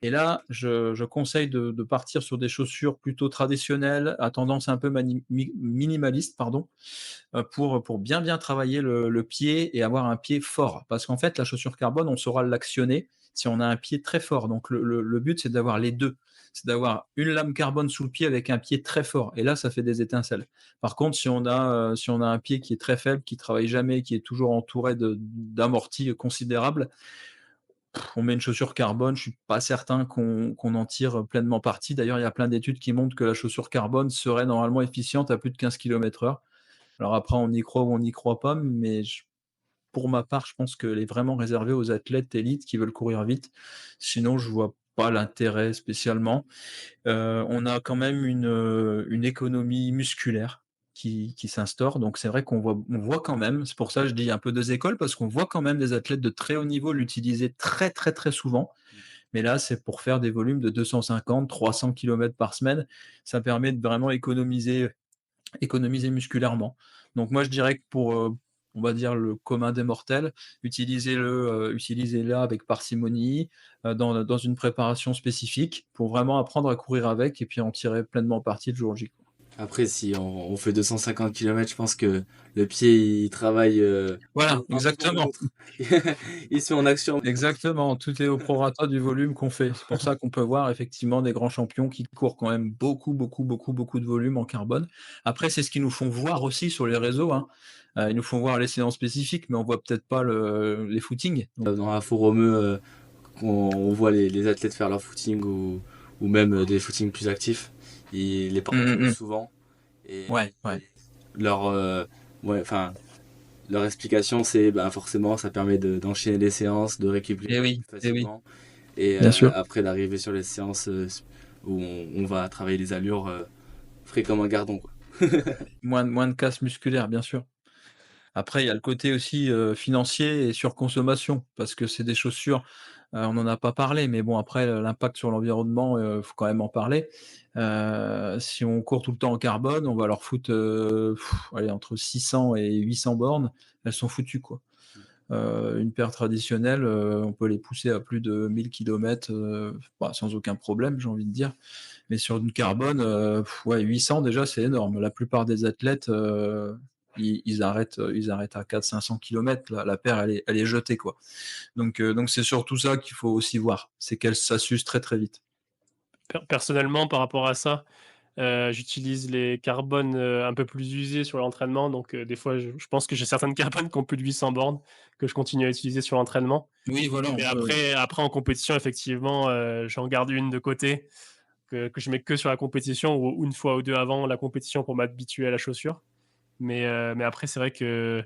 et là, je conseille de partir sur des chaussures plutôt traditionnelles, à tendance un peu minimaliste, pardon, pour bien, bien travailler le pied et avoir un pied fort. Parce qu'en fait, la chaussure carbone, on saura l'actionner si on a un pied très fort. Donc le but, c'est d'avoir les 2. C'est d'avoir une lame carbone sous le pied avec un pied très fort et là, ça fait des étincelles. Par contre, si on a un pied qui est très faible, qui travaille jamais, qui est toujours entouré d'amortis considérables, on met une chaussure carbone, je suis pas certain qu'on en tire pleinement parti. D'ailleurs, il y a plein d'études qui montrent que la chaussure carbone serait normalement efficiente à plus de 15 km/h. Alors après, on y croit ou on n'y croit pas, mais pour ma part, je pense qu'elle est vraiment réservée aux athlètes élites qui veulent courir vite. Sinon, je vois pas l'intérêt spécialement. On a quand même une économie musculaire qui s'instaure. Donc c'est vrai on voit quand même, c'est pour ça que je dis un peu 2 écoles, parce qu'on voit quand même des athlètes de très haut niveau l'utiliser très, très, très souvent. Mais là, c'est pour faire des volumes de 250-300 kilomètres par semaine. Ça permet de vraiment économiser musculairement. Donc moi, je dirais que pour, on va dire le commun des mortels, utilisez-la avec parcimonie, dans une préparation spécifique pour vraiment apprendre à courir avec et puis en tirer pleinement parti le jour J. Après, si on fait 250 km, je pense que le pied, il travaille Voilà, un peu comme exactement. l'autre. Il se met en action. Exactement, tout est au prorata du volume qu'on fait. C'est pour ça qu'on peut voir effectivement des grands champions qui courent quand même beaucoup, beaucoup, beaucoup, beaucoup de volume en carbone. Après, c'est ce qu'ils nous font voir aussi sur les réseaux, hein. Ils nous font voir les séances spécifiques, mais on voit peut-être pas les footings. Donc Dans la forumeux, on voit les athlètes faire leur footing ou même des footings plus actifs. Ils les partagent souvent. Et ouais, ouais. leur, ouais, enfin, leur explication, c'est forcément, ça permet d'enchaîner les séances, de récupérer Et plus oui, et oui, facilement. Et bien sûr. après d'arriver sur les séances où on va travailler les allures frais comme un gardon, quoi. Moins de casse musculaire, bien sûr. Après, il y a le côté aussi, financier et surconsommation parce que c'est des chaussures, on n'en a pas parlé, mais bon après l'impact sur l'environnement, faut quand même en parler. Si on court tout le temps en carbone, on va leur foutre, allez entre 600 et 800 bornes, elles sont foutues quoi. Une paire traditionnelle, on peut les pousser à plus de 1000 kilomètres, sans aucun problème, j'ai envie de dire. Mais sur une carbone, ouais 800 déjà c'est énorme. La plupart des athlètes, ils arrêtent à 400-500 kilomètres. La paire elle est jetée quoi. Donc c'est surtout ça qu'il faut aussi voir, c'est qu'elle ça s'use très, très vite. Personnellement, par rapport à ça, j'utilise les carbones, un peu plus usés sur l'entraînement, donc des fois, je pense que j'ai certaines carbones qui ont plus de 800 bornes que je continue à utiliser sur l'entraînement. Oui voilà, Mais ouais, ouais. après en compétition, effectivement, j'en garde une de côté que je mets que sur la compétition ou une fois ou 2 avant la compétition pour m'habituer à la chaussure. Mais après, c'est vrai qu'il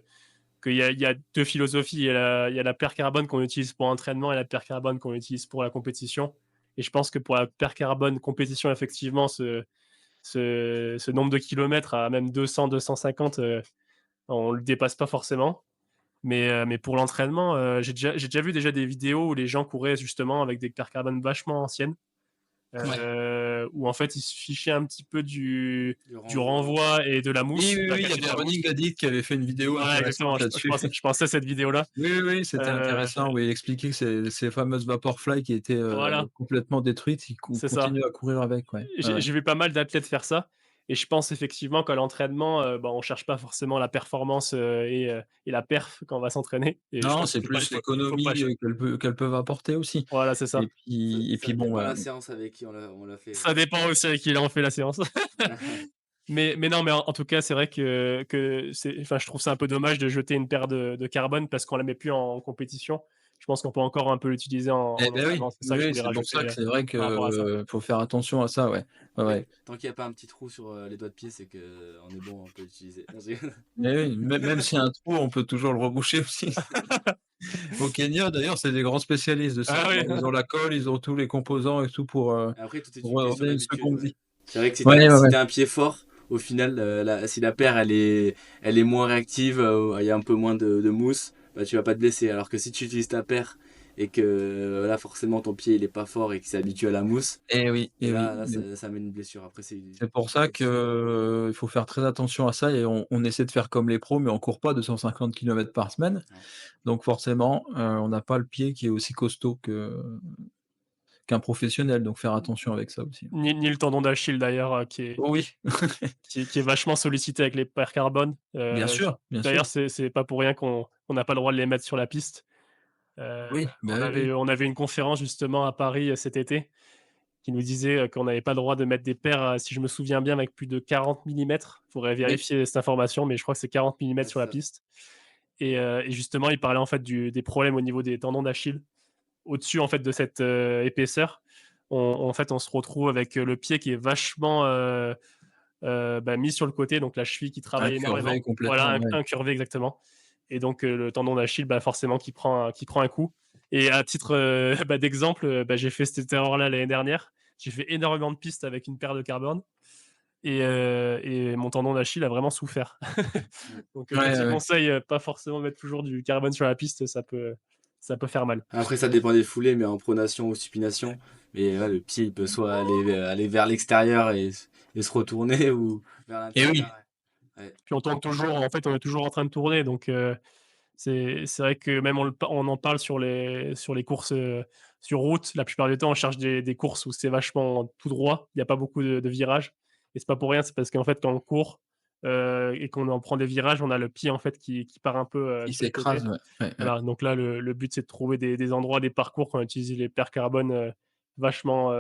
y a 2 philosophies. Il y a la paire carbone qu'on utilise pour l'entraînement et la paire carbone qu'on utilise pour la compétition. Et je pense que pour la paire carbone compétition, effectivement, ce nombre de kilomètres à même 200-250, on le dépasse pas forcément. Mais pour l'entraînement, j'ai déjà vu déjà des vidéos où les gens couraient justement avec des paires carbone vachement anciennes, Ouais. où en fait, ils se fichaient un petit peu du Du du renvoi. renvoi et de la Oui, mousse, oui, de la oui, il y qualité de avait la mousse. Running Addict qui avait fait une vidéo Voilà, intéressante exactement, là-dessus. je pensais à cette vidéo-là. Oui, oui, oui, c'était Heu, intéressant. Oui, il expliquait que ces fameuses Vaporfly qui étaient, voilà, complètement détruites, ils c'est ça. continuent à courir avec, ouais. Ouais, J'ai ouais. j'ai vu pas mal d'athlètes faire ça et je pense effectivement qu'à l'entraînement, on cherche pas forcément la performance, et la perf quand on va s'entraîner et je Non, pense qu'il c'est plus faut pas l'économie, ch qu'elles peuvent apporter aussi voilà, c'est ça. et puis Ça bon, dépend la séance avec qui on l'a fait. Ça dépend aussi avec qui on fait la séance. Mais non, mais en tout cas, c'est vrai que je trouve ça un peu dommage de jeter une paire de carbone parce qu'on la met plus en compétition. Je pense qu'on peut encore un peu l'utiliser en eh beh, oui, entraînement. C'est ça oui, que je oui, voulais c'est pour rajouter, ça que c'est vrai par rapport à ça. que, faut faire attention à ça, ouais. Ouais, ouais. Tant qu'il n'y a pas un petit trou sur les doigts de pied, c'est que on est bon, on peut l'utiliser. Non, je rigole. Mais oui, même s'il y a un trou, on peut toujours le reboucher aussi. Au Kenya, d'ailleurs, c'est des grands spécialistes de ça. Ah oui, Ils ont la colle, ils ont tous les composants et tout Après, tout est pour une question redonner une d'habitude, seconde ouais. vie. C'est vrai que si Ouais, ouais, si ouais. t'as un pied fort, au final, si la paire elle est moins réactive, il y a un peu moins de mousse, bah tu vas pas te blesser. Alors que si tu utilises ta paire et que là forcément ton pied il est pas fort et qu'il s'habitue à la mousse, et Eh oui, là eh oui. ça amène une blessure. Après C'est pour c'est ça d'autres que, choses. il faut faire très attention à ça et on essaie de faire comme les pros, mais on court pas 250 kilomètres par semaine. Non. Donc forcément, on n'a pas le pied qui est aussi costaud qu'un professionnel, donc faire attention avec ça aussi. ni le tendon d'Achille d'ailleurs, qui est Oh oui, qui est qui est vachement sollicité avec les paires carbone. bien sûr, bien D'ailleurs, sûr. c'est pas pour rien qu'on n'a pas le droit de les mettre sur la piste. Oui, bah, On oui, oui. avait on avait une conférence justement à Paris, cet été, qui nous disait, qu'on n'avait pas le droit de mettre des paires, si je me souviens bien, avec plus de 40 millimètres. Il faudrait Oui, vérifier cette information, mais je crois que c'est 40 millimètres Ouais, sur la c'est ça. piste et justement, il parlait en fait des problèmes au niveau des tendons d'Achille. Au-dessus en fait de cette, épaisseur, on se retrouve avec, le pied qui est vachement, mis sur le côté, donc la cheville qui travaille incurvé énormément. Voilà, complètement, ouais. incurvé exactement et donc le tendon d'Achille, forcément qui prend un coup et à titre, d'exemple, j'ai fait cette erreur-là l'année dernière. J'ai fait énormément de pistes avec une paire de carbone et mon tendon d'Achille a vraiment souffert. Mm. Donc Ouais, ouais, petit ouais. conseil, pas forcément mettre toujours du carbone sur la piste, ça peut faire mal. Après, ça dépend des foulées, mais en pronation ou supination. Mais ouais, le pied, il peut soit aller vers l'extérieur et se retourner ou vers Et l'intérieur. oui, Ouais. Ouais. Puis on tourne toujours en fait, on est toujours en train de tourner donc c'est vrai que même on en parle sur les courses, sur route. La plupart du temps, on cherche des courses où c'est vachement tout droit, il y a pas beaucoup de virages Et c'est pas pour rien, c'est parce qu'en fait, quand on court, et qu'on en prend des virages, on a le pied, en fait, qui part un peu, Il sur les côtés. s'écrase, ouais. Ouais, ouais. Voilà, donc là, le but, c'est de trouver des endroits, des parcours quand on utilise les paires carbone, vachement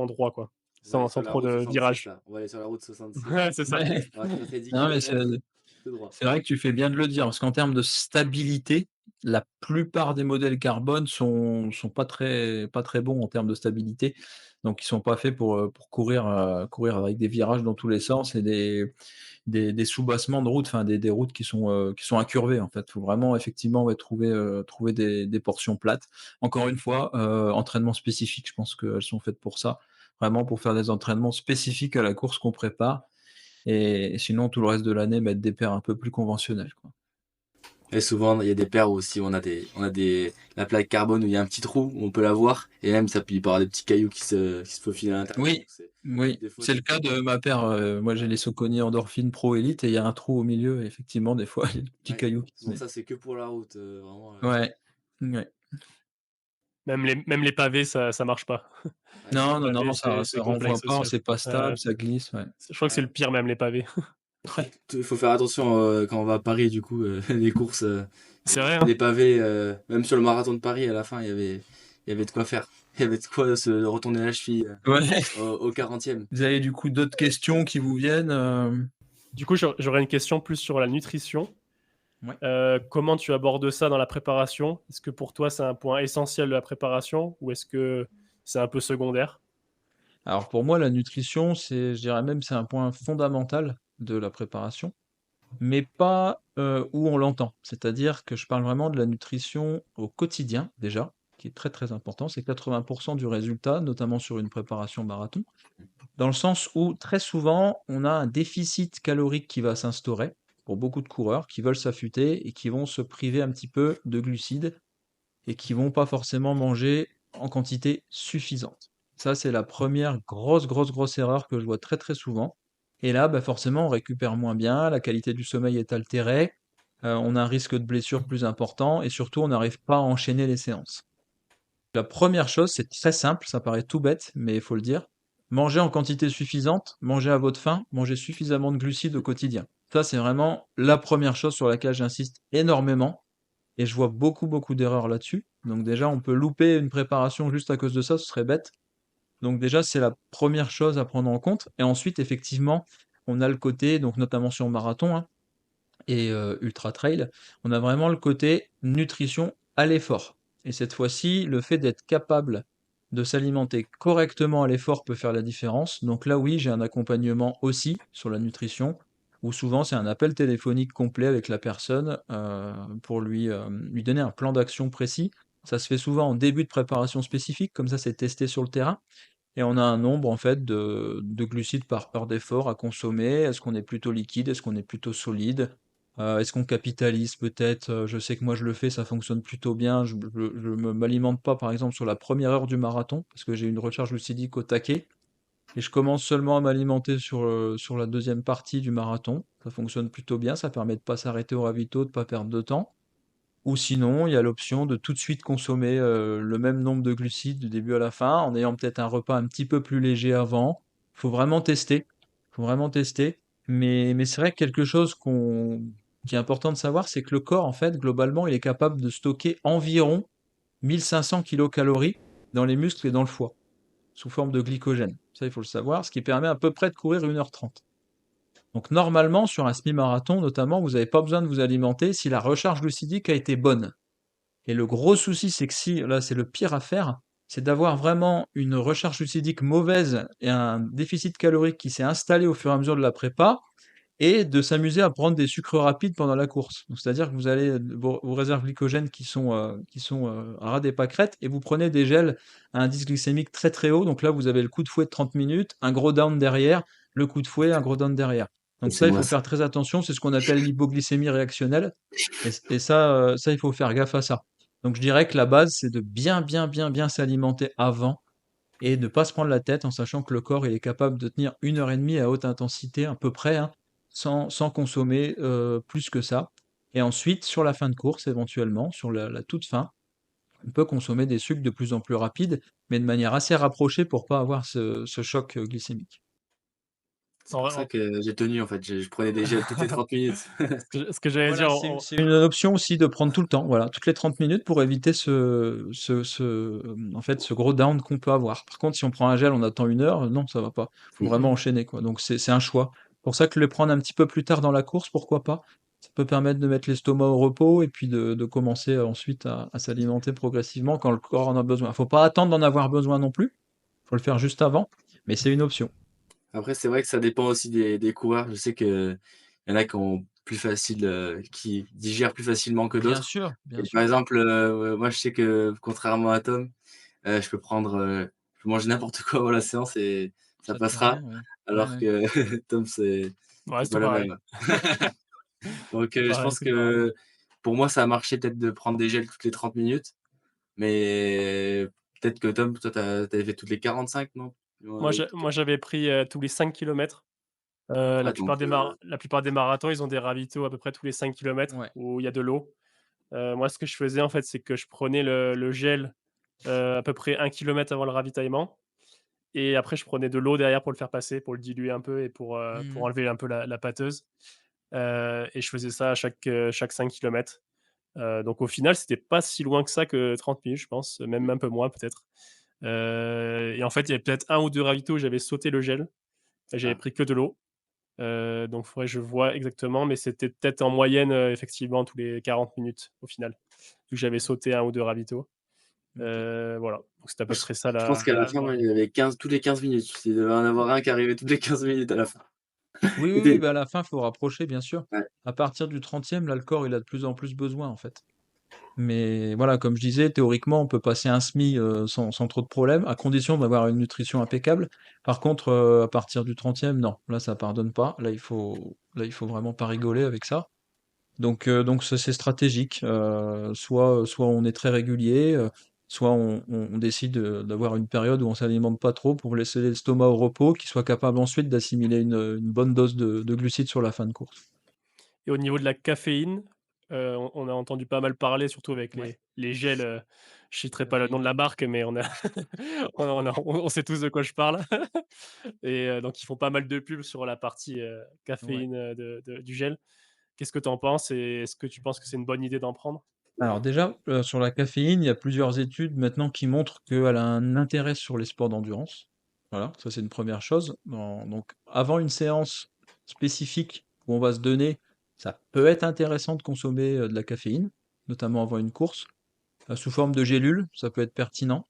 droits, quoi, On va aller sans sur la trop route de 66 virages. là. On va aller sur la route 66. Ouais, c'est ça. Ouais. On va faire 10 Non, mais c'est kilomètres tout droit. c'est vrai que tu fais bien de le dire, parce qu'en termes de stabilité, la plupart des modèles carbone sont pas très bons en termes de stabilité. Donc ils sont pas faits pour courir avec des virages dans tous les sens et des soubassements de routes, enfin des routes qui sont incurvées en fait. Il faut vraiment effectivement, ouais, trouver des portions plates. Encore une fois, entraînement spécifique, je pense qu'elles sont faites pour ça, vraiment pour faire des entraînements spécifiques à la course qu'on prépare et sinon tout le reste de l'année, mettre des paires un peu plus conventionnelles, quoi. Et souvent, il y a des paires où aussi la plaque carbone où il y a un petit trou où on peut la voir et même ça peut y avoir des petits cailloux qui se faufilent à l'intérieur. Oui, Donc oui, des fois c'est le cas de ma paire, moi j'ai les Saucony Endorphin Pro Elite et il y a un trou au milieu et effectivement des fois il y a des petits ouais. cailloux qui se Bon, mettent. ça c'est que pour la route, vraiment. Ouais, ouais. Même les pavés, ça marche pas. Ouais, Les Non, non, pavés, non, c'est ça renvoie complexe pas, aussi, hein. c'est pas stable, Heu, ça glisse, ouais. je crois que c'est ouais. le pire même, les pavés. Ouais. Il faut faire attention quand on va à Paris, du coup, les courses, C'est vrai, hein? les pavés, même sur le marathon de Paris, à la fin, il y avait de quoi faire. Il y avait de quoi se retourner la cheville Ouais. au 40e. Vous avez du coup d'autres questions qui vous viennent, Du coup, j'aurais une question plus sur la nutrition. Ouais. Comment tu abordes ça dans la préparation? Est-ce que pour toi, c'est un point essentiel de la préparation ou est-ce que c'est un peu secondaire? Alors pour moi, la nutrition, je dirais même, c'est un point fondamental de la préparation, mais pas, où on l'entend. C'est-à-dire que je parle vraiment de la nutrition au quotidien, déjà, qui est très, très important. C'est 80 du résultat, notamment sur une préparation marathon. Dans le sens où, très souvent, on a un déficit calorique qui va s'instaurer pour beaucoup de coureurs qui veulent s'affûter et qui vont se priver un petit peu de glucides et qui vont pas forcément manger en quantité suffisante. Ça, c'est la première grosse erreur que je vois très, très souvent. Et là, bah, forcément, on récupère moins bien, la qualité du sommeil est altérée, on a un risque de blessure plus important et surtout, on n'arrive pas à enchaîner les séances. La première chose, c'est très simple, ça paraît tout bête, mais il faut le dire. Mangez en quantité suffisante, mangez à votre faim, mangez suffisamment de glucides au quotidien. Ça, c'est vraiment la première chose sur laquelle j'insiste énormément et je vois beaucoup d'erreurs là-dessus. Donc déjà, on peut louper une préparation juste à cause de ça, ce serait bête. Donc déjà, c'est la première chose à prendre en compte. Et ensuite, effectivement, on a le côté, donc notamment sur marathon hein, et ultra trail, on a vraiment le côté nutrition à l'effort. Et cette fois-ci, le fait d'être capable de s'alimenter correctement à l'effort peut faire la différence. Donc là, oui, j'ai un accompagnement aussi sur la nutrition, où souvent c'est un appel téléphonique complet avec la personne pour lui donner un plan d'action précis. Ça se fait souvent en début de préparation spécifique, comme ça c'est testé sur le terrain. Et on a un nombre en fait de glucides par heure d'effort à consommer. Est-ce qu'on est plutôt liquide? Est-ce qu'on est plutôt solide? Est-ce qu'on capitalise peut-être? Je sais que moi je le fais, ça fonctionne plutôt bien. Je me m'alimente pas par exemple sur la première heure du marathon parce que j'ai une recharge glucidique au taquet et je commence seulement à m'alimenter sur la deuxième partie du marathon. Ça fonctionne plutôt bien, ça permet de pas s'arrêter au ravito, de pas perdre de temps. Ou sinon, il y a l'option de tout de suite consommer le même nombre de glucides du début à la fin, en ayant peut-être un repas un petit peu plus léger avant. Faut vraiment tester. Faut vraiment tester. Mais c'est vrai que quelque chose qui est important de savoir, c'est que le corps, en fait, globalement, il est capable de stocker environ 1500 kilocalories dans les muscles et dans le foie, sous forme de glycogène. Ça, il faut le savoir, ce qui permet à peu près de courir 1h30. Donc normalement, sur un semi-marathon notamment, vous n'avez pas besoin de vous alimenter si la recharge glucidique a été bonne. Et le gros souci, c'est que si, là c'est le pire à faire, c'est d'avoir vraiment une recharge glucidique mauvaise et un déficit calorique qui s'est installé au fur et à mesure de la prépa, et de s'amuser à prendre des sucres rapides pendant la course. Donc, c'est-à-dire que vous allez vos réserves glycogènes qui sont à ras des pâquerettes et vous prenez des gels à indice glycémique très très haut. Donc là, vous avez le coup de fouet de 30 minutes, un gros down derrière, le coup de fouet, un gros down derrière. Donc C'est ça, il moi faut ça. faire très attention. C'est ce qu'on appelle l'hypoglycémie réactionnelle. Et ça, il faut faire gaffe à ça. Donc je dirais que la base, c'est de bien s'alimenter avant et de ne pas se prendre la tête en sachant que le corps, il est capable de tenir 1h30 à haute intensité, à peu près, hein, sans consommer plus que ça. Et ensuite, sur la fin de course, éventuellement, sur la toute fin, on peut consommer des sucres de plus en plus rapides, mais de manière assez rapprochée pour pas avoir ce choc glycémique. C'est En pour vrai, ça que j'ai tenu en fait, je prenais des gels toutes les 30 minutes. ce que j'allais Voilà, dire, c'est une option aussi de prendre tout le temps, voilà, toutes les 30 minutes pour éviter en fait, ce gros down qu'on peut avoir. Par contre, si on prend un gel, on attend 1 heure, non, ça va pas. Faut Mmh. vraiment enchaîner, quoi. Donc c'est un choix. Pour ça que le prendre un petit peu plus tard dans la course, pourquoi pas? Ça peut permettre de mettre l'estomac au repos et puis de commencer ensuite à s'alimenter progressivement quand le corps en a besoin. Faut pas attendre d'en avoir besoin non plus. Faut le faire juste avant, mais c'est une option. Après, c'est vrai que ça dépend aussi des coureurs. Je sais qu'il y en a qui digèrent plus facilement que Bien d'autres. sûr, Et bien par sûr. exemple, moi je sais que contrairement à Tom, je peux manger n'importe quoi avant la séance et ça Ça te fait passera. rien, ouais. Ouais, Alors ouais. que Tom, ouais, c'est c'est pas tout la pareil. même. Donc, Tout je pareil, pense tout pareil. que pour moi, ça a marché peut-être de prendre des gels toutes les 30 minutes, mais peut-être que Tom, toi, tu fait toutes les 45, non? Ouais, Moi, j'avais pris, tous les 5 kilomètres. ah donc, La plupart des marathons, ils ont des ravitaux à peu près tous les 5 kilomètres Ouais. où il y a de l'eau. Moi, ce que je faisais, en fait, c'est que je prenais le gel, à peu près 1 kilomètre avant le ravitaillement et après je prenais de l'eau derrière pour le faire passer, pour le diluer un peu et pour Mmh. enlever un peu la pâteuse, et je faisais ça à chaque 5 kilomètres. Donc au final, c'était pas si loin que ça que 30 minutes, je pense, même un peu moins peut-être. Et en fait, il y avait peut-être un ou 2 ravitaux où j'avais sauté le gel et j'avais ah, pris que de l'eau. Donc faudrait que je vois exactement, mais c'était peut-être en moyenne, effectivement tous les 40 minutes au final, vu que j'avais sauté un ou 2 ravitaux. OK. Voilà, donc c'était à moi, peu près ça je pense qu'à la fin, la moi, il y avait 15 tous les 15 minutes. Il devait en avoir un qui arrivait toutes les 15 minutes à la fin. Oui, oui, oui, C'était bah, à la fin, il faut rapprocher, bien sûr. ouais, À partir du 30e, là, le corps, il a de plus en plus besoin, en fait. Mais voilà, comme je disais, théoriquement, on peut passer un SMI sans trop de problèmes, à condition d'avoir une nutrition impeccable. Par contre, à partir du 30e, non, là, ça pardonne pas. Là, il faut vraiment pas rigoler avec ça. Donc c'est stratégique. Soit on est très régulier, soit on décide d'avoir une période où on s'alimente pas trop pour laisser l'estomac au repos, qu'il soit capable ensuite d'assimiler une bonne dose de glucides sur la fin de course. et au niveau de la caféine, on a entendu pas mal parler, surtout avec Ouais, les gels, je citerai pas le nom de caféine. la marque, mais on a on sait tous de quoi je parle et donc ils font pas mal de pubs sur la partie, Ouais. caféine, de du gel. Qu'est-ce que tu en penses et est-ce que tu penses que c'est une bonne idée d'en prendre? Alors déjà, sur la caféine, il y a plusieurs études maintenant qui montrent qu'elle a un intérêt sur les sports d'endurance. Voilà, ça c'est une première chose. Donc avant une séance spécifique où on va se donner, ça peut être intéressant de consommer de la caféine, notamment avant une course, sous forme de gélule, ça peut être pertinent.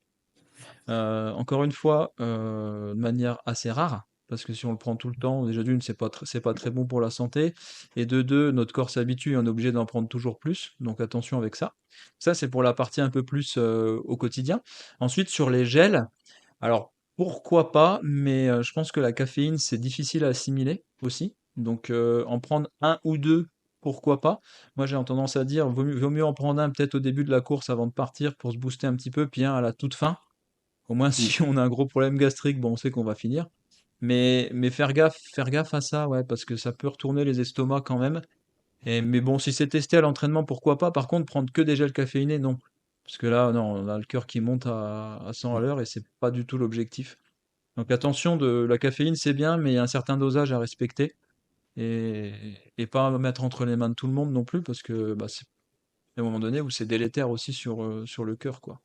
Encore une fois, de manière assez rare, parce que si on le prend tout le temps, déjà d'une, c'est pas très bon pour la santé, et de deux, notre corps s'habitue et on est obligé d'en prendre toujours plus, donc attention avec ça. Ça, c'est pour la partie un peu plus au quotidien. Ensuite, sur les gels, alors pourquoi pas, mais je pense que la caféine, c'est difficile à assimiler aussi, donc en prendre un ou deux, pourquoi pas. Moi, j'ai tendance à dire, vaut mieux en prendre un peut-être au début de la course avant de partir pour se booster un petit peu, puis un à la toute fin au moins, mmh. si on a un gros problème gastrique, bon, on sait qu'on va finir. Mais faire gaffe à ça, ouais, parce que ça peut retourner les estomacs quand même. Mais bon, si c'est testé à l'entraînement, pourquoi pas. Par contre, prendre que des gels caféinés, non. Parce que là, non, on a le cœur qui monte à 100 à l'heure et c'est pas du tout l'objectif. Donc attention, la caféine, c'est bien, mais il y a un certain dosage à respecter. Et, et pas à mettre entre les mains de tout le monde non plus, parce que bah, c'est à un moment donné où c'est délétère aussi sur le cœur, quoi.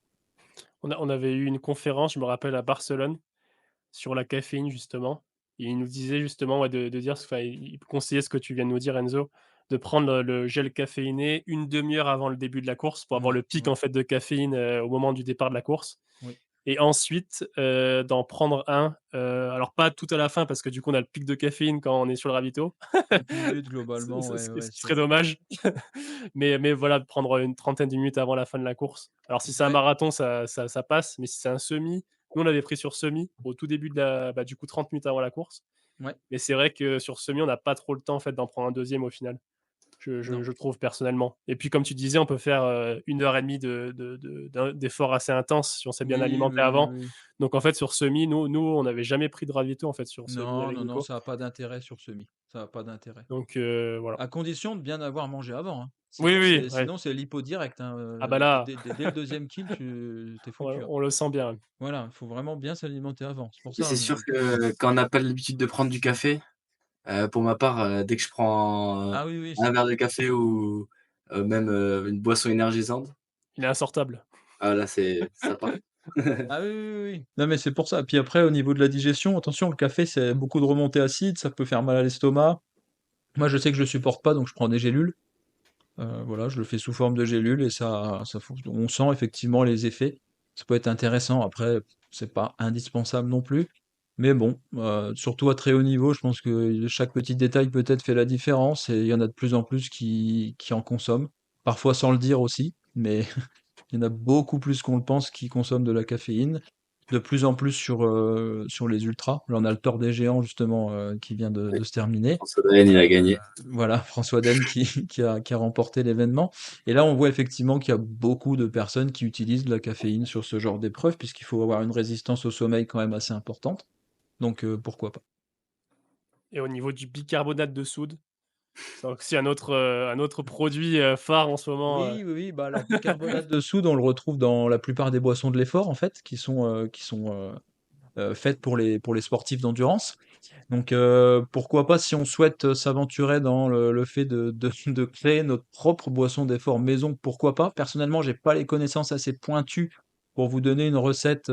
On avait eu une conférence, je me rappelle à Barcelone, sur la caféine justement. Et il nous disait justement, ouais, de dire enfin, il conseillait ce que tu viens de nous dire Enzo, de prendre le gel caféiné une demi heure avant le début de la course pour avoir Ouais, le pic ouais, en fait de caféine, au moment du départ de la course oui. et ensuite, d'en prendre un, alors pas tout à la fin parce que du coup on a le pic de caféine quand on est sur le ravito. 30 minutes globalement, ouais, Ce ouais, qui serait sur dommage. Mais voilà, de prendre une trentaine de minutes avant la fin de la course. Alors si c'est un ouais, marathon, ça passe, mais si c'est un semi, nous on avait pris sur semi au tout début du coup 30 minutes avant la course. ouais, Mais c'est vrai que sur semi, on n'a pas trop le temps en fait d'en prendre un deuxième au final. non. Je trouve personnellement. Et puis comme tu disais, on peut faire, 1 heure et demie d'efforts assez intenses si on s'est bien Oui, alimenté oui, oui, avant. oui. Donc en fait sur semi, nous on n'avait jamais pris de ravito en fait sur semi Non, avec non, non, Nico. ça a pas d'intérêt sur semi. Ça a pas d'intérêt. Donc voilà. À condition de bien avoir mangé avant, hein. Oui, oui, ouais. Sinon c'est l'hypo direct, hein. Ah bah là, Dès le deuxième kill, tu t'es foutu, hein. on le sent bien. Voilà, il faut vraiment bien s'alimenter avant. C'est pour Et ça, c'est hein, sûr que quand on n'a pas l'habitude de prendre du café, Pour ma part, dès que je prends Ah oui, oui, un c'est verre de café ou même, une boisson énergisante, Il est insortable. ah là, ça part. ah oui, oui, oui, oui. Non, mais c'est pour ça. Puis après, au niveau de la digestion, attention, le café, c'est beaucoup de remontées acides, ça peut faire mal à l'estomac. Moi, je sais que je le supporte pas, donc je prends des gélules. Voilà, je le fais sous forme de gélules et on sent effectivement les effets. Ça peut être intéressant. Après, c'est pas indispensable non plus. Mais bon, surtout à très haut niveau, je pense que chaque petit détail peut-être fait la différence et il y en a de plus en plus qui en consomment. Parfois sans le dire aussi, mais il y en a beaucoup plus qu'on le pense qui consomment de la caféine. De plus en plus sur les ultras. Là, on a le Tour des géants justement qui vient Oui, de se terminer. François Daen, il a gagné. Voilà, François Den qui a remporté l'événement. Et là, on voit effectivement qu'il y a beaucoup de personnes qui utilisent de la caféine sur ce genre d'épreuve, puisqu'il faut avoir une résistance au sommeil quand même assez importante. Donc, pourquoi pas. Et au niveau du bicarbonate de soude, c'est aussi un autre produit, phare en ce moment, Oui, oui, oui, bah alors bicarbonate de soude, on le retrouve dans la plupart des boissons de l'effort, en fait, qui sont faites pour les sportifs d'endurance. Donc, pourquoi pas, si on souhaite s'aventurer dans le fait de créer notre propre boisson d'effort maison, pourquoi pas? Personnellement, j'ai pas les connaissances assez pointues pour vous donner une recette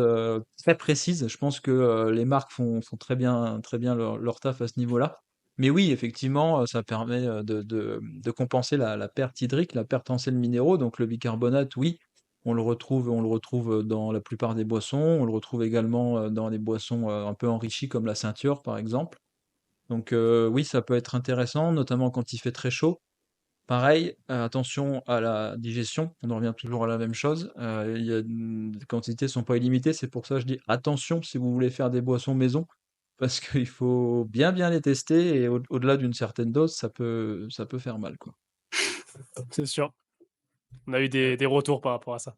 très précise. Je pense que les marques font très bien leur taf à ce niveau-là. Mais oui, effectivement, ça permet de compenser la perte hydrique, la perte en sels minéraux. Donc le bicarbonate, oui, on le retrouve dans la plupart des boissons. On le retrouve également dans les boissons un peu enrichies comme la ceinture, par exemple. Donc oui, ça peut être intéressant, notamment quand il fait très chaud. Pareil, attention à la digestion, on en revient toujours à la même chose. Les quantités sont pas illimitées, c'est pour ça que je dis attention si vous voulez faire des boissons maison, parce qu'il faut bien, bien les tester et au-delà d'une certaine dose, ça peut faire mal, quoi. c'est sûr. On a eu des retours par rapport à ça.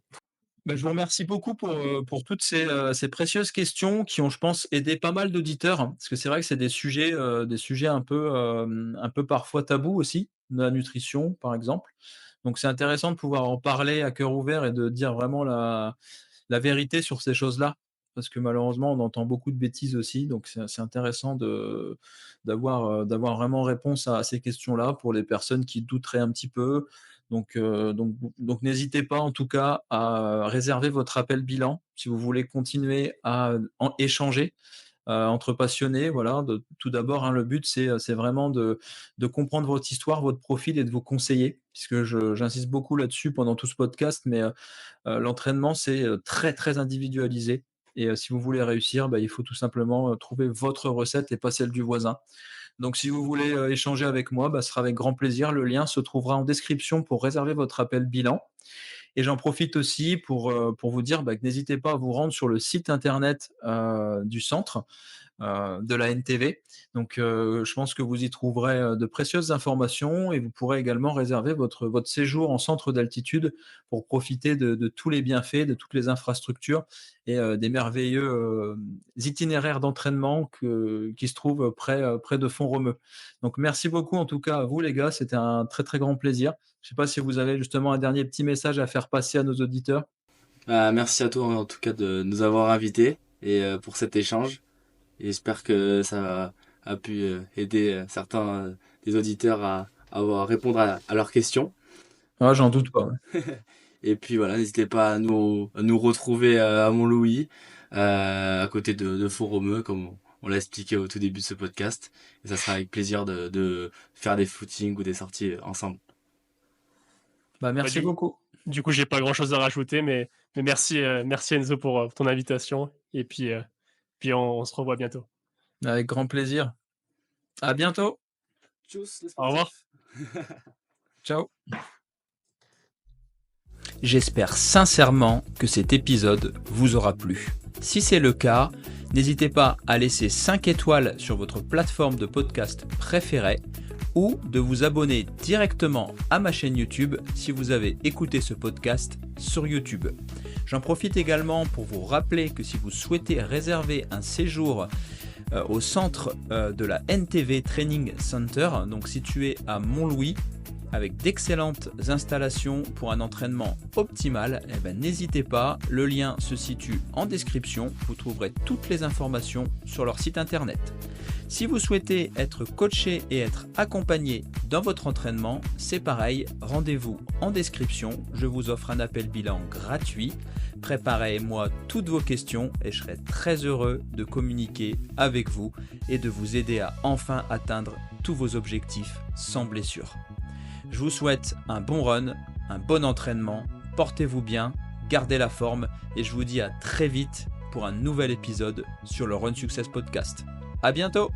Bah, je vous remercie beaucoup pour toutes ces précieuses questions qui ont, je pense, aidé pas mal d'auditeurs, hein. Parce que c'est vrai que c'est des sujets un peu parfois tabous aussi, la nutrition, par exemple. Donc c'est intéressant de pouvoir en parler à cœur ouvert et de dire vraiment la vérité sur ces choses-là. Parce que malheureusement, on entend beaucoup de bêtises aussi. Donc c'est intéressant d'avoir vraiment réponse à ces questions-là pour les personnes qui douteraient un petit peu. Donc n'hésitez pas en tout cas à réserver votre appel bilan si vous voulez continuer à échanger entre passionnés. Voilà, tout d'abord, hein, le but, c'est vraiment de comprendre votre histoire, votre profil et de vous conseiller, puisque j'insiste beaucoup là-dessus pendant tout ce podcast, mais l'entraînement, c'est très, très individualisé. Et si vous voulez réussir, bah, il faut tout simplement trouver votre recette et pas celle du voisin. Donc, si vous voulez échanger avec moi, bah, ce sera avec grand plaisir. Le lien se trouvera en description pour réserver votre appel bilan. Et j'en profite aussi pour vous dire bah, que n'hésitez pas à vous rendre sur le site internet du centre de la NTV. Donc, je pense que vous y trouverez de précieuses informations et vous pourrez également réserver votre séjour en centre d'altitude pour profiter de tous les bienfaits, de toutes les infrastructures et des merveilleux itinéraires d'entraînement qui se trouvent près de Font-Romeu. Donc, merci beaucoup en tout cas à vous les gars, c'était un très très grand plaisir. Je ne sais pas si vous avez justement un dernier petit message à faire passer à nos auditeurs. Merci à toi en tout cas de nous avoir invités et pour cet échange. Et j'espère que ça a pu aider certains des auditeurs à répondre à leurs questions. Ah, j'en doute pas. Et puis voilà, n'hésitez pas à nous retrouver à Montlouis, à côté de Font-Romeu, comme on l'a expliqué au tout début de ce podcast. Et ça sera avec plaisir de faire des footings ou des sorties ensemble. Bah, Bah, merci beaucoup. du coup, j'ai pas grand-chose à rajouter, mais merci Enzo pour ton invitation. Et puis on se revoit bientôt. Avec grand plaisir. À bientôt. Tchuss les Au revoir. sportifs. Ciao. J'espère sincèrement que cet épisode vous aura plu. Si c'est le cas, n'hésitez pas à laisser 5 étoiles sur votre plateforme de podcast préférée ou de vous abonner directement à ma chaîne YouTube si vous avez écouté ce podcast sur YouTube. J'en profite également pour vous rappeler que si vous souhaitez réserver un séjour au centre de la NTV Training Center, donc situé à Montlouis, avec d'excellentes installations pour un entraînement optimal, n'hésitez pas, le lien se situe en description, vous trouverez toutes les informations sur leur site internet. Si vous souhaitez être coaché et être accompagné dans votre entraînement, c'est pareil, rendez-vous en description, je vous offre un appel bilan gratuit. Préparez-moi toutes vos questions et je serai très heureux de communiquer avec vous et de vous aider à enfin atteindre tous vos objectifs sans blessure. Je vous souhaite un bon run, un bon entraînement, portez-vous bien, gardez la forme et je vous dis à très vite pour un nouvel épisode sur le Run Success Podcast. À bientôt!